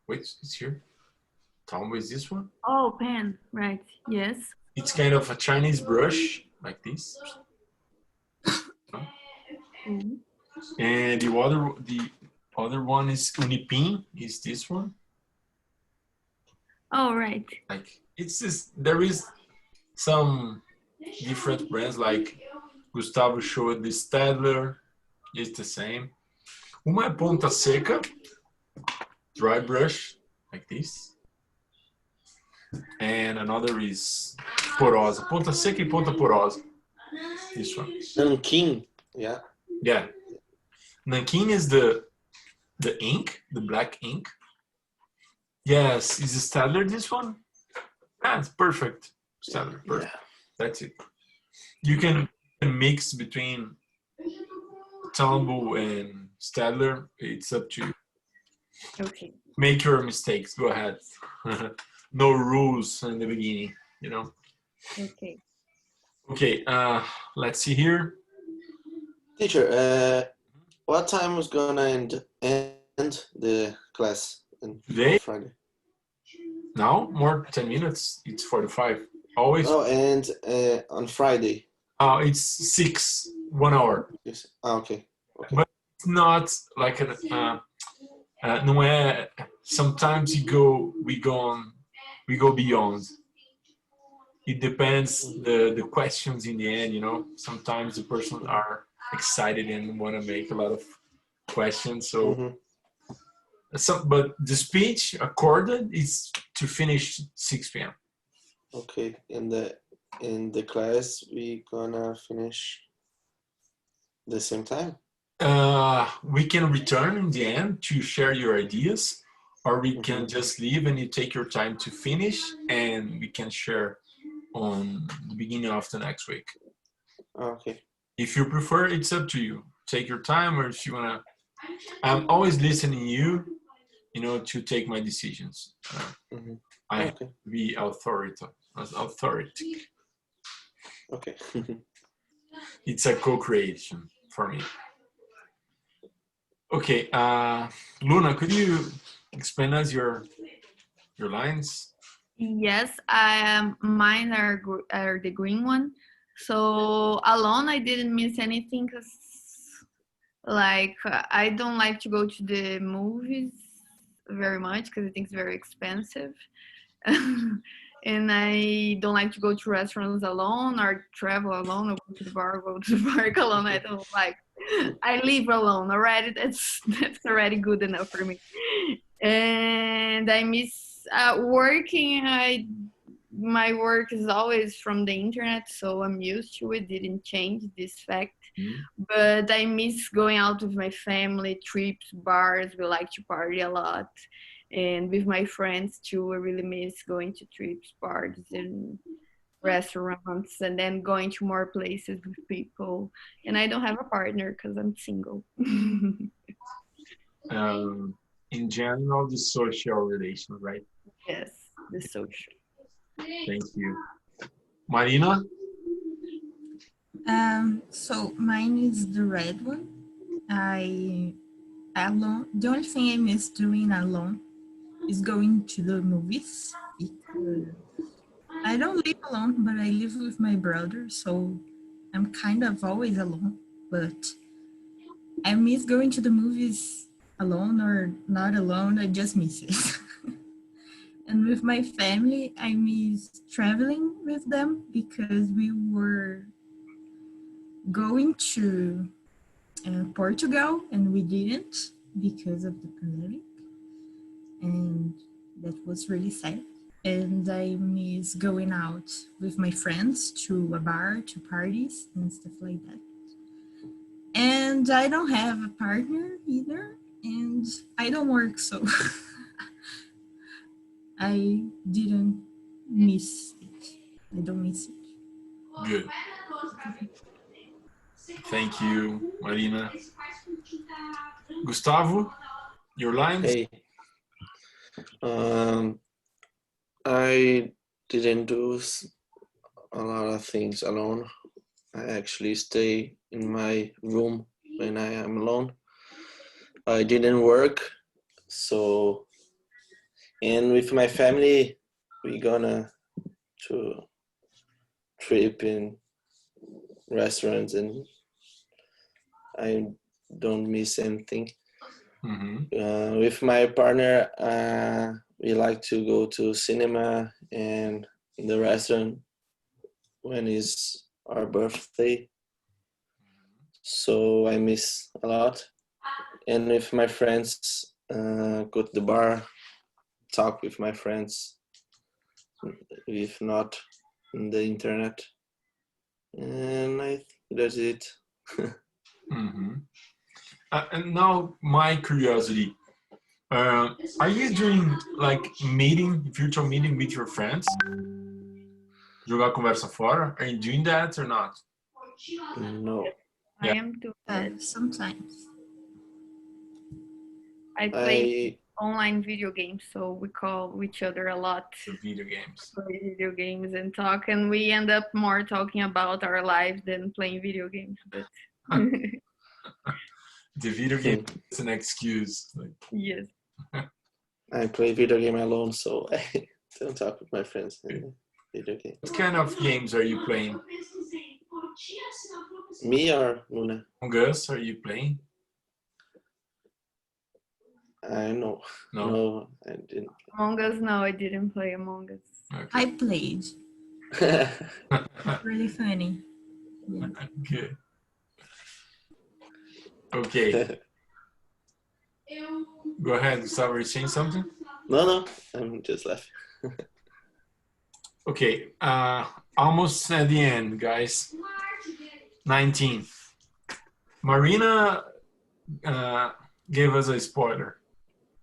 Wait, it's here. Tombow is this one. Oh, pen, right. Yes. It's kind of a Chinese brush like this. Mhm. And the other one is Unipin, is this one. Oh, right. Like it's this. There is some different brands like Gustavo showed the Stadler, it's the same. Uma é ponta seca, dry brush like this. And another is porosa, ponta seca e ponta porosa. This one. Nankin, yeah. Yeah. Nankin is the ink, the black ink. Yes, is Stadler this one? Ah, it's perfect. Stadler, perfect. Yeah. That's it. You can mix between Tombow and Stadler. It's up to you. Okay. Make your mistakes. Go ahead. No rules in the beginning, you know. Okay. Okay, let's see here. Teacher, what time was gonna end the class on Today? Friday? Now, more 10 minutes. It's 45. Always. Oh, and on Friday. It's 6, 1 hour. Yes. Ah, okay. Okay. But it's not like an. Não é. Sometimes we go beyond. It depends the questions in the end. You know, sometimes the person are excited and want to make a lot of questions. So, but the speech accorded is to finish 6 p.m. Okay. In the class, we gonna finish the same time. We can return in the end to share your ideas, or we can just leave and you take your time to finish, and we can share on the beginning of the next week. Okay. If you prefer, it's up to you. Take your time, or if you wanna. I'm always listening you know, to take my decisions. I have to be authority. Okay. It's a co-creation for me. Okay, Luna, could you explain us your lines? Yes, mine are the green one. So alone, I didn't miss anything because, like, I don't like to go to the movies very much because I think it's very expensive. And I don't like to go to restaurants alone or travel alone or go to the bar, go to the park alone. I don't like. I live alone already. That's already good enough for me. And I miss working. My work is always from the internet, so I'm used to it. Didn't change this fact. But I miss going out with my family, trips, bars. We like to party a lot. And with my friends too, I really miss going to trips, parties, and restaurants, and then going to more places with people. And I don't have a partner because I'm single. In general, the social relation, right? Yes, the social. Thank you. Marina? So mine is the red one. The only thing I miss doing alone is going to the movies, because I don't live alone, but I live with my brother, so I'm kind of always alone. But I miss going to the movies alone or not alone. I just miss it. And with my family, I miss traveling with them because we were going to Portugal and we didn't because of the pandemic. And that was really sad. And I miss going out with my friends to a bar, to parties and stuff like that. And I don't have a partner either, and I don't work, so I didn't miss it. I don't miss it. Good. Thank you, Marina. Gustavo, your lines? Hey. I didn't do a lot of things alone. I actually stay in my room when I am alone. I didn't work, so, and with my family, we gonna to trip in restaurants, and I don't miss anything. With my partner, we like to go to cinema and the restaurant when it's our birthday. So I miss a lot. And with my friends, go to the bar, talk with my friends, if not on the internet. And I think that's it. And now my curiosity. Are you doing like virtual meeting with your friends? Jogar conversa fora? Are you doing that or not? No. I am doing that. Sometimes. I play online video games, so we call each other a lot. The video games. Play video games and talk, and we end up more talking about our lives than playing video games. But the video game is an excuse. Like. Yes. I play video game alone, so I don't talk with my friends. Video game. What kind of games are you playing? Me or Luna? Among Us, are you playing? I know. No. No, I didn't. Among Us, no, I didn't play Among Us. I Okay. played. Really funny. Yeah. Good. Okay. Go ahead, Gustavo. Are you saying something? No, I'm just laughing. Okay. Almost at the end, guys. 19. Marina gave us a spoiler.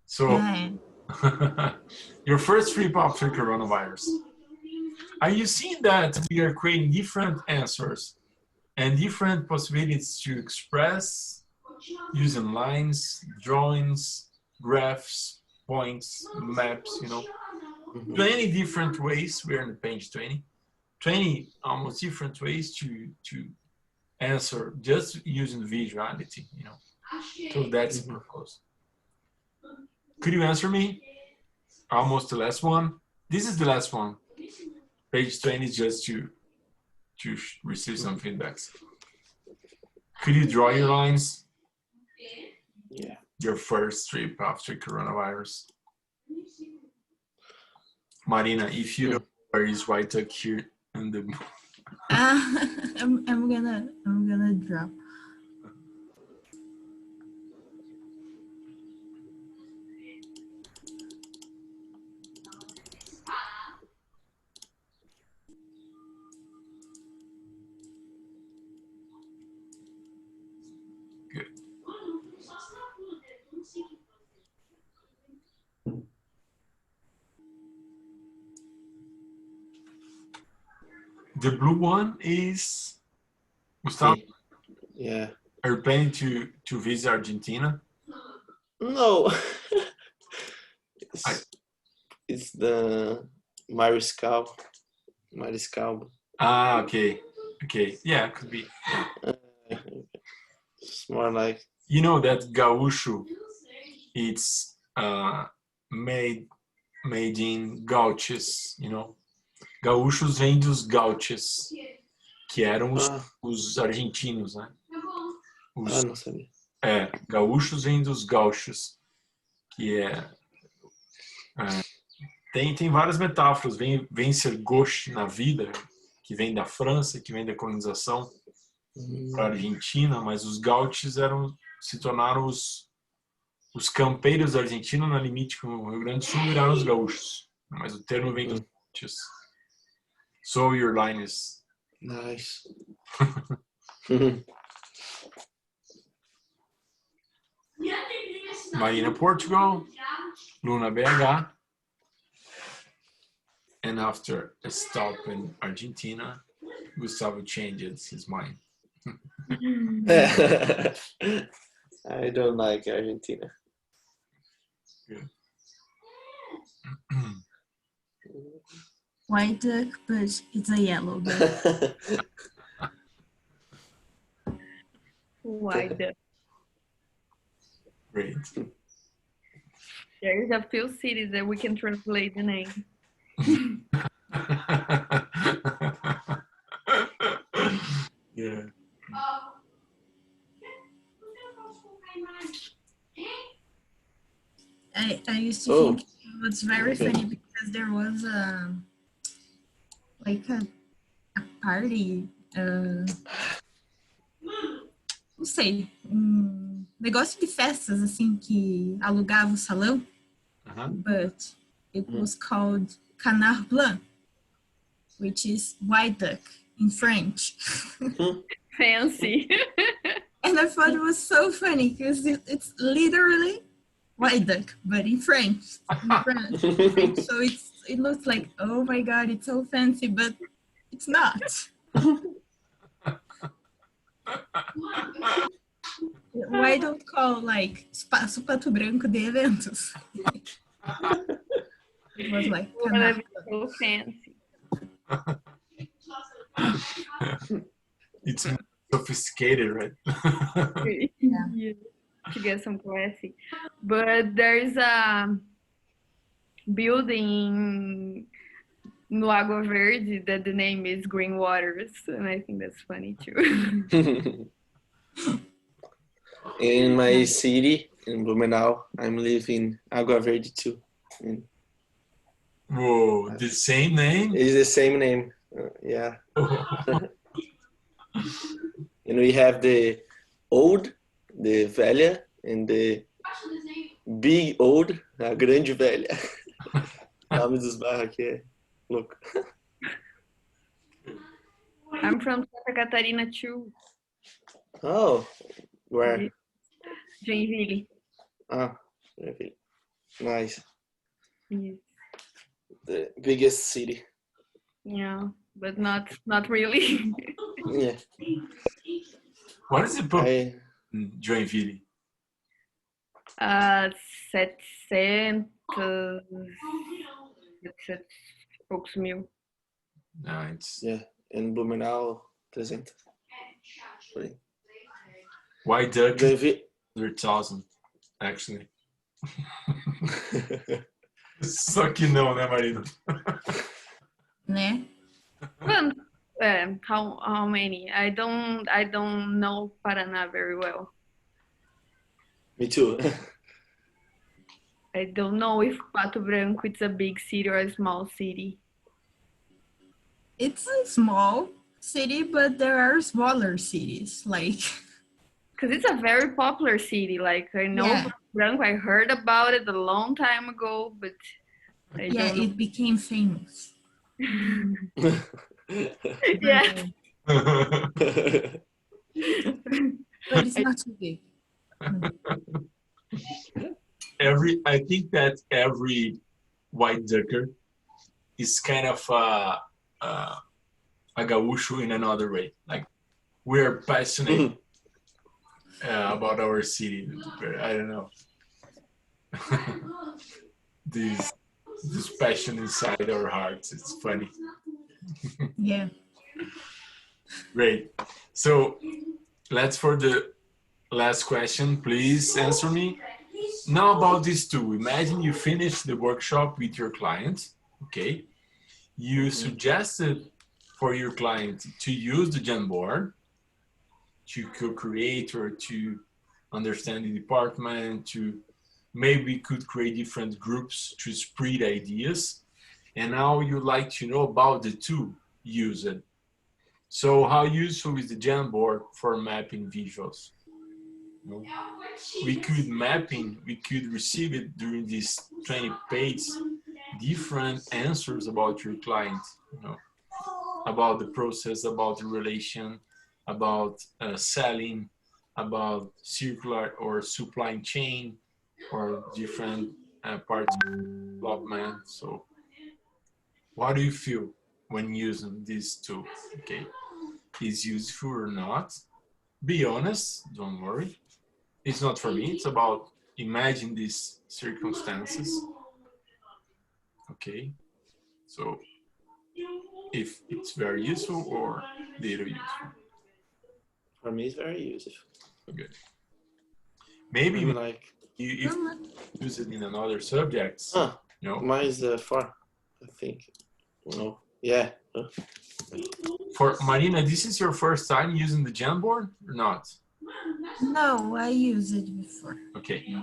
So Yeah. your first trip after coronavirus. Are you seeing that we are creating different answers and different possibilities to express using lines, drawings, graphs, points, maps, 20 different ways. We're on page 20. 20 almost different ways to answer just using visuality, So that's the purpose. Could you answer me? Almost the last one. This is the last one. Page 20 is just to receive some feedbacks. Could you draw your lines? Yeah. Your first trip after coronavirus. Marina, if you don't know where is White Duck here in the I'm gonna drop. Good. The blue one is Gustavo. Yeah. Are you planning to visit Argentina? No. It's the Mariscal. Ah, okay. Yeah, could be. It's more like. You know that gaúcho, it's made in gauchos, Gaúchos vem dos gauchos, que eram os argentinos, né? Não sabia. Gaúchos vem dos gauchos, que tem várias metáforas. Vem ser gauche na vida, que vem da França, que vem da colonização para a Argentina, mas os gauchos se tornaram os campeiros argentinos na limite com o Rio Grande do Sul, viraram os gaúchos. Mas o termo vem dos gauchos. So your line is nice. Marina, Portugal, Luna, BH, and after a stop in Argentina, Gustavo changes his mind. I don't like Argentina. Good. White duck, but it's a yellow duck. White Duck. Great. There's a few cities that we can translate the name. Yeah. I used to think it was very funny because there was a party, não sei, negócio de festas assim que alugava o salão, but it was called Canard Blanc, which is white duck in French. Fancy. And I thought it was so funny because it's literally white duck, but in French. So it looks like, oh my God, it's so fancy, but it's not. Why don't call like Espaço Pato Branco de Eventos? It was like So fancy. It's sophisticated, right? Yeah. To get some classy. But there's a building no Água Verde that the name is Green Waters, and I think that's funny too. In my city, in Blumenau, I'm living Água Verde too. And Whoa, the same name? it's the same name. Yeah. And we have the old, the velha, and the big old, a grande velha. O nome dos bairros aqui é louco. I'm from Santa Catarina too. Oh, where? Joinville. Ah, okay. Nice. Yes. The biggest city. Yeah, but not really. Yeah. What is the pub I, in Joinville? 700 poucos mil. No, it's yeah. In Blumenau, 300. White Duck, Joinville. 100,000, actually. Só que não, né, Marina? Né? Quanto? How many? I don't know Paraná very well. Me too. I don't know if Pato Branco it's a big city or a small city. It's a small city, but there are smaller cities. Like, Because it's a very popular city. Like I know Yeah. Pato Branco, I heard about it a long time ago, but I yeah, don't know. it became famous. Yeah. But it's not too big. I think that every White Ducker is kind of a gaúcho in another way. Like we're passionate about our city. I don't know. this passion inside our hearts. It's funny. Yeah. Great. So let's for the last question. Please answer me. Now about these two. Imagine you finish the workshop with your client. Okay. You suggested for your client to use the Jamboard to co-create or to understand the department, to maybe could create different groups to spread ideas. And now you like to know about the two used. So how useful is the Jamboard for mapping visuals? We could receive it during these 20 pages, different answers about your client, about the process, about the relation, about selling, about circular or supply chain, or different parts of development. So what do you feel when using these two? Okay, is useful or not? Be honest, don't worry. It's not for me, it's about imagine these circumstances. Okay, so if it's very useful or little useful. For me, it's very useful. Good. Maybe I'm like, you use it in another subjects. No. Mine is 4, I think. No. Yeah. For Marina, this is your first time using the Jamboard or not? No, I used it before. Okay.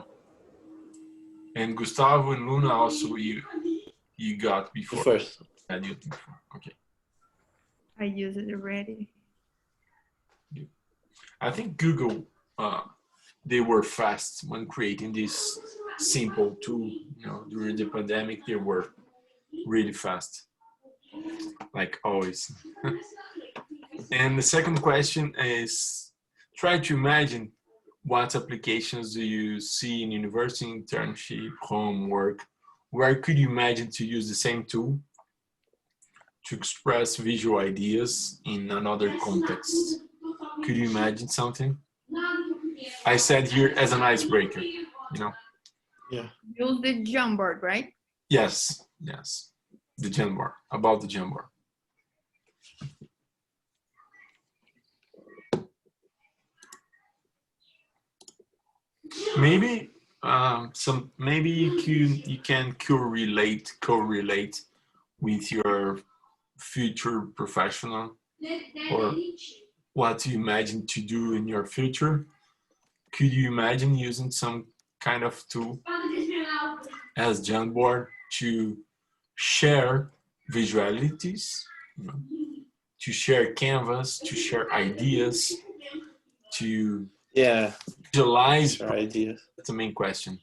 And Gustavo and Luna also you got before. First. Had you before. Okay. I use it already. I think Google they were fast when creating this simple tool. During the pandemic, they were really fast, like always. And the second question is, try to imagine what applications do you see in university, internship, homework. Where could you imagine to use the same tool to express visual ideas in another context? Could you imagine something? I said here as an icebreaker, Yeah. Use the Jamboard, right? Yes, the Jamboard, about the Jamboard. Maybe maybe you can correlate with your future professional, or what you imagine to do in your future, could you imagine using some kind of tool as Jamboard to share visualities, you know, to share canvas, to share ideas, to Yeah, visualize? sure ideas. That's the main question.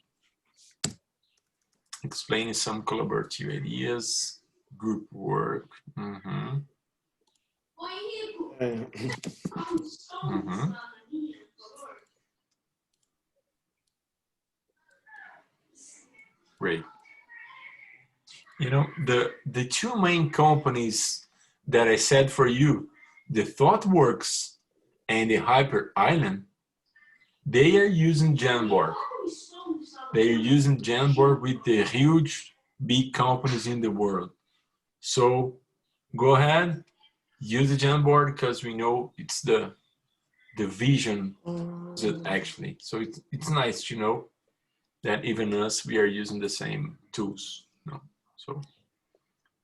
Explaining some collaborative ideas, group work. Mm-hmm. Mm-hmm. Great. You know, the two main companies that I said for you, the ThoughtWorks and the Hyper Island, they are using Jamboard. They are using Jamboard with the huge, big companies in the world. So go ahead, use the Jamboard, because we know it's the vision actually. So it's nice to know that even us, we are using the same tools. You know? So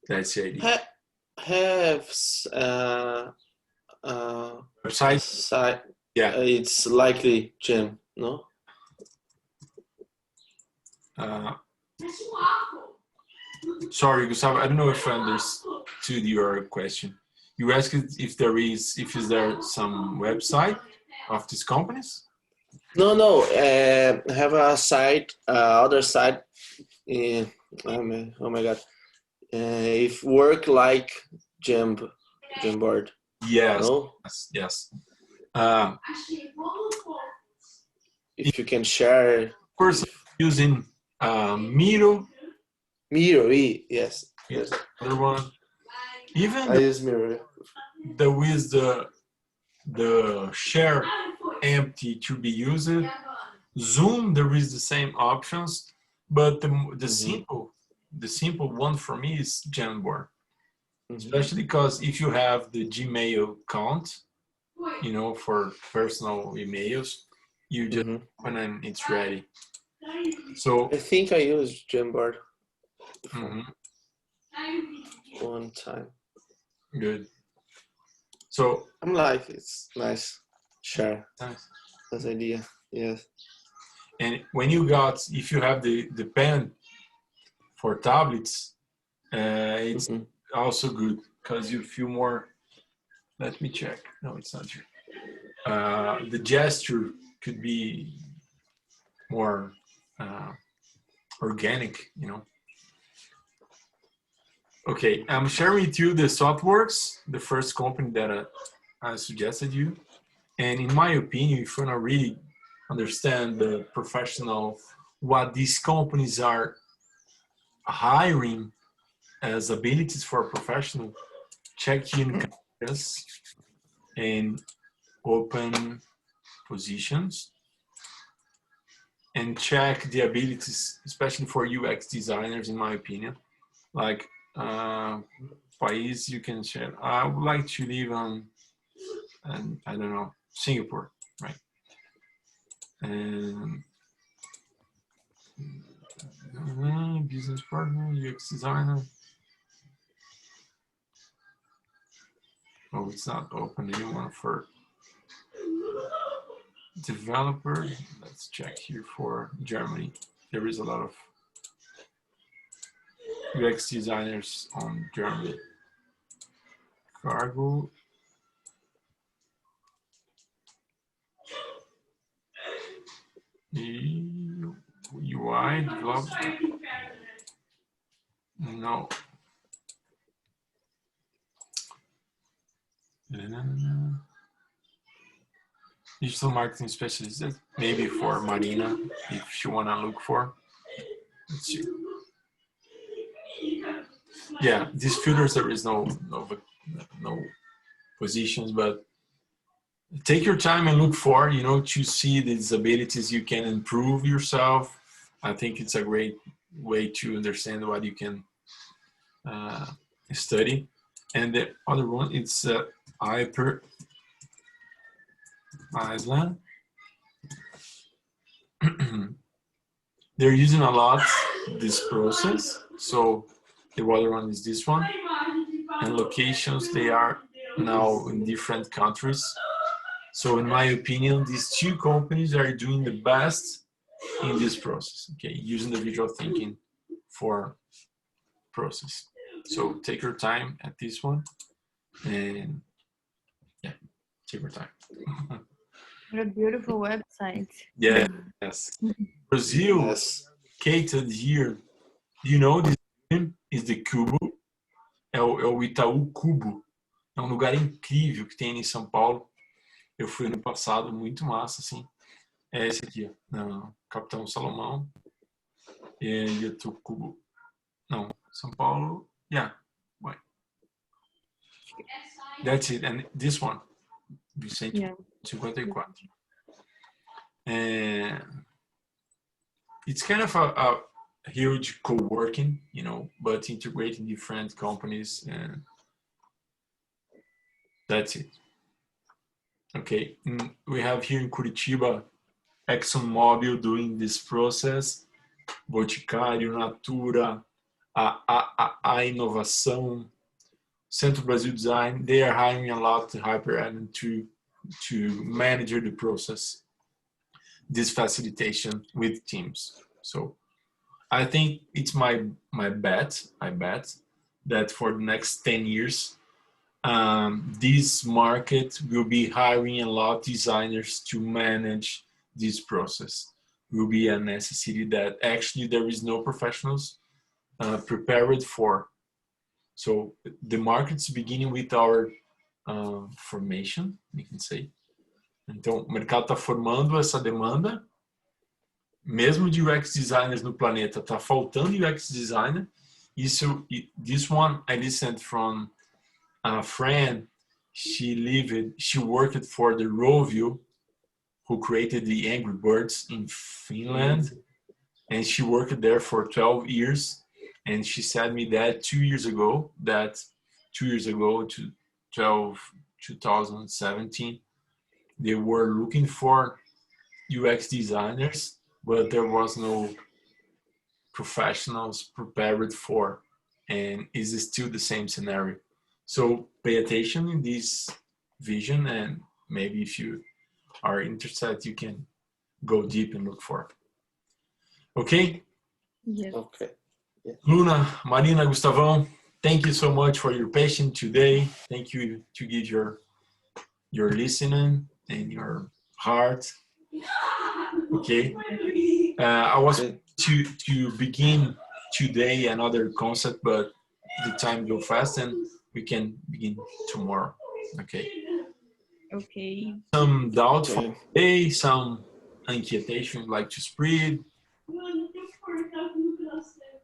that's the idea. Have Website? site. Yeah. It's likely Jim, no? Sorry, Gustavo, I don't know if I understood your question. You asked if there some website of these companies? No. Have a site, other site. Oh my God. If work like Jamboard. Yes. No? Yes. If you can share. Of course, using Miro. Miro, yes. Yes. Other one. Even I use Miro. with the share empty to be used. Zoom, there is the same options, but the simple one for me is Jamboard. Especially because if you have the Gmail account, you know, for personal emails, you just open and it's ready. So I think I used Jamboard one time. Good. So I'm like, it's nice. Share. Nice. That's idea. Yes. And when if you have the pen for tablets, it's also good because you feel more. Let me check. No, it's not true. The gesture could be more organic, you know. Okay, I'm sharing with you the ThoughtWorks, the first company that I suggested you. And in my opinion, if you want to really understand the professional, what these companies are hiring as abilities for a professional, check in Canvas and open positions and check the abilities, especially for UX designers, in my opinion. Like Pais, you can share. I would like to live on, and I don't know, Singapore, right? And business partner, UX designer. Oh, it's not open anymore for developer. Let's check here for Germany. There is a lot of UX designers on Germany. Cargo. UI development. No. Digital marketing specialist, maybe for Marina, if she wanna look for. Let's see. Yeah, these filters there is no positions, but take your time and look for, you know, to see these abilities you can improve yourself. I think it's a great way to understand what you can study. And the other one, it's Hyper Island. They're using a lot this process. So the other one is this one. and locations, they are now in different countries. So in my opinion, these two companies are doing the best in this process, okay, using the visual thinking for process. So take your time at this one, and yeah, take your time. What a beautiful website. Yeah, yes. Brazil, Yes. catered here. You know, this is the Cubo. É o Itaú Cubo. É um lugar incrível que tem em São Paulo. Eu fui ano passado, muito massa, assim. É esse aqui, ó. Capitão Salomão. E Itaú Cubo. Não, São Paulo. Yeah. Wait. That's it. And this one. Vicente Yeah. 54. It's kind of a huge co-working, you know, but integrating different companies, and that's it. Okay, we have here in Curitiba, ExxonMobil doing this process, Boticário, Natura, a Inovação, Centro Brasil Design. They are hiring a lot to HyperEdit to manage the process, this facilitation with teams. So I think it's my bet. I bet that for the next 10 years, this market will be hiring a lot of designers to manage this process. Will be a necessity that actually there is no professionals prepared for. So the market's beginning with our formation, we can say. Então, o mercado está formando essa demanda. Mesmo de UX designers no planeta, está faltando UX designer. This one I listened from a friend. She worked for the Rovio, who created the Angry Birds in Finland, and she worked there for 12 years. And she said me that 2 years ago, to 2017, they were looking for UX designers, but there was no professionals prepared for, and is still the same scenario. So pay attention in this vision, and maybe if you are interested, you can go deep and look for it. Okay? Yes. Okay. Yeah. Luna, Marina, Gustavão, thank you so much for your patience today. Thank you to give your listening and your heart. Okay. I was to begin today another concept, but the time go fast, and we can begin tomorrow. Okay. Okay. Some doubts for today, some inquietation you'd like to spread.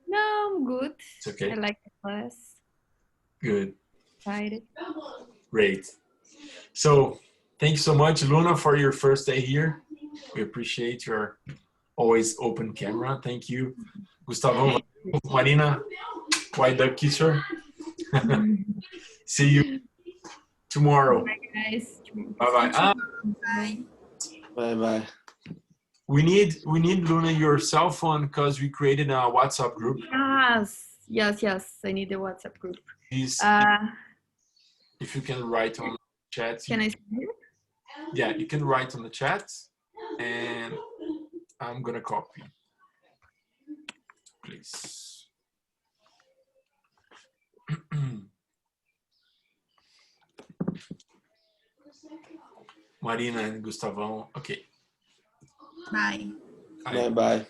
No, I'm good. It's okay. I like the class. Good. Excited. Great. So thank you so much, Luna, for your first day here. We appreciate your always open camera. Thank you. Gustavão, Marina, White Duck Kisser. See you tomorrow. Bye, guys. Bye-bye. Bye. Bye-bye. We need Luna your cell phone because we created a WhatsApp group. Yes. I need the WhatsApp group. Please, if you can write on the chat. Can I see it? Yeah, you can write on the chat, and I'm gonna copy. Please. Marina and Gustavão. Okay. Bye. Bye-bye.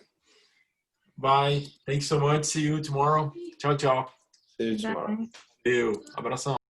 Bye. Thanks so much. See you tomorrow. Tchau, tchau. See you tomorrow. Bye. Valeu. Abração.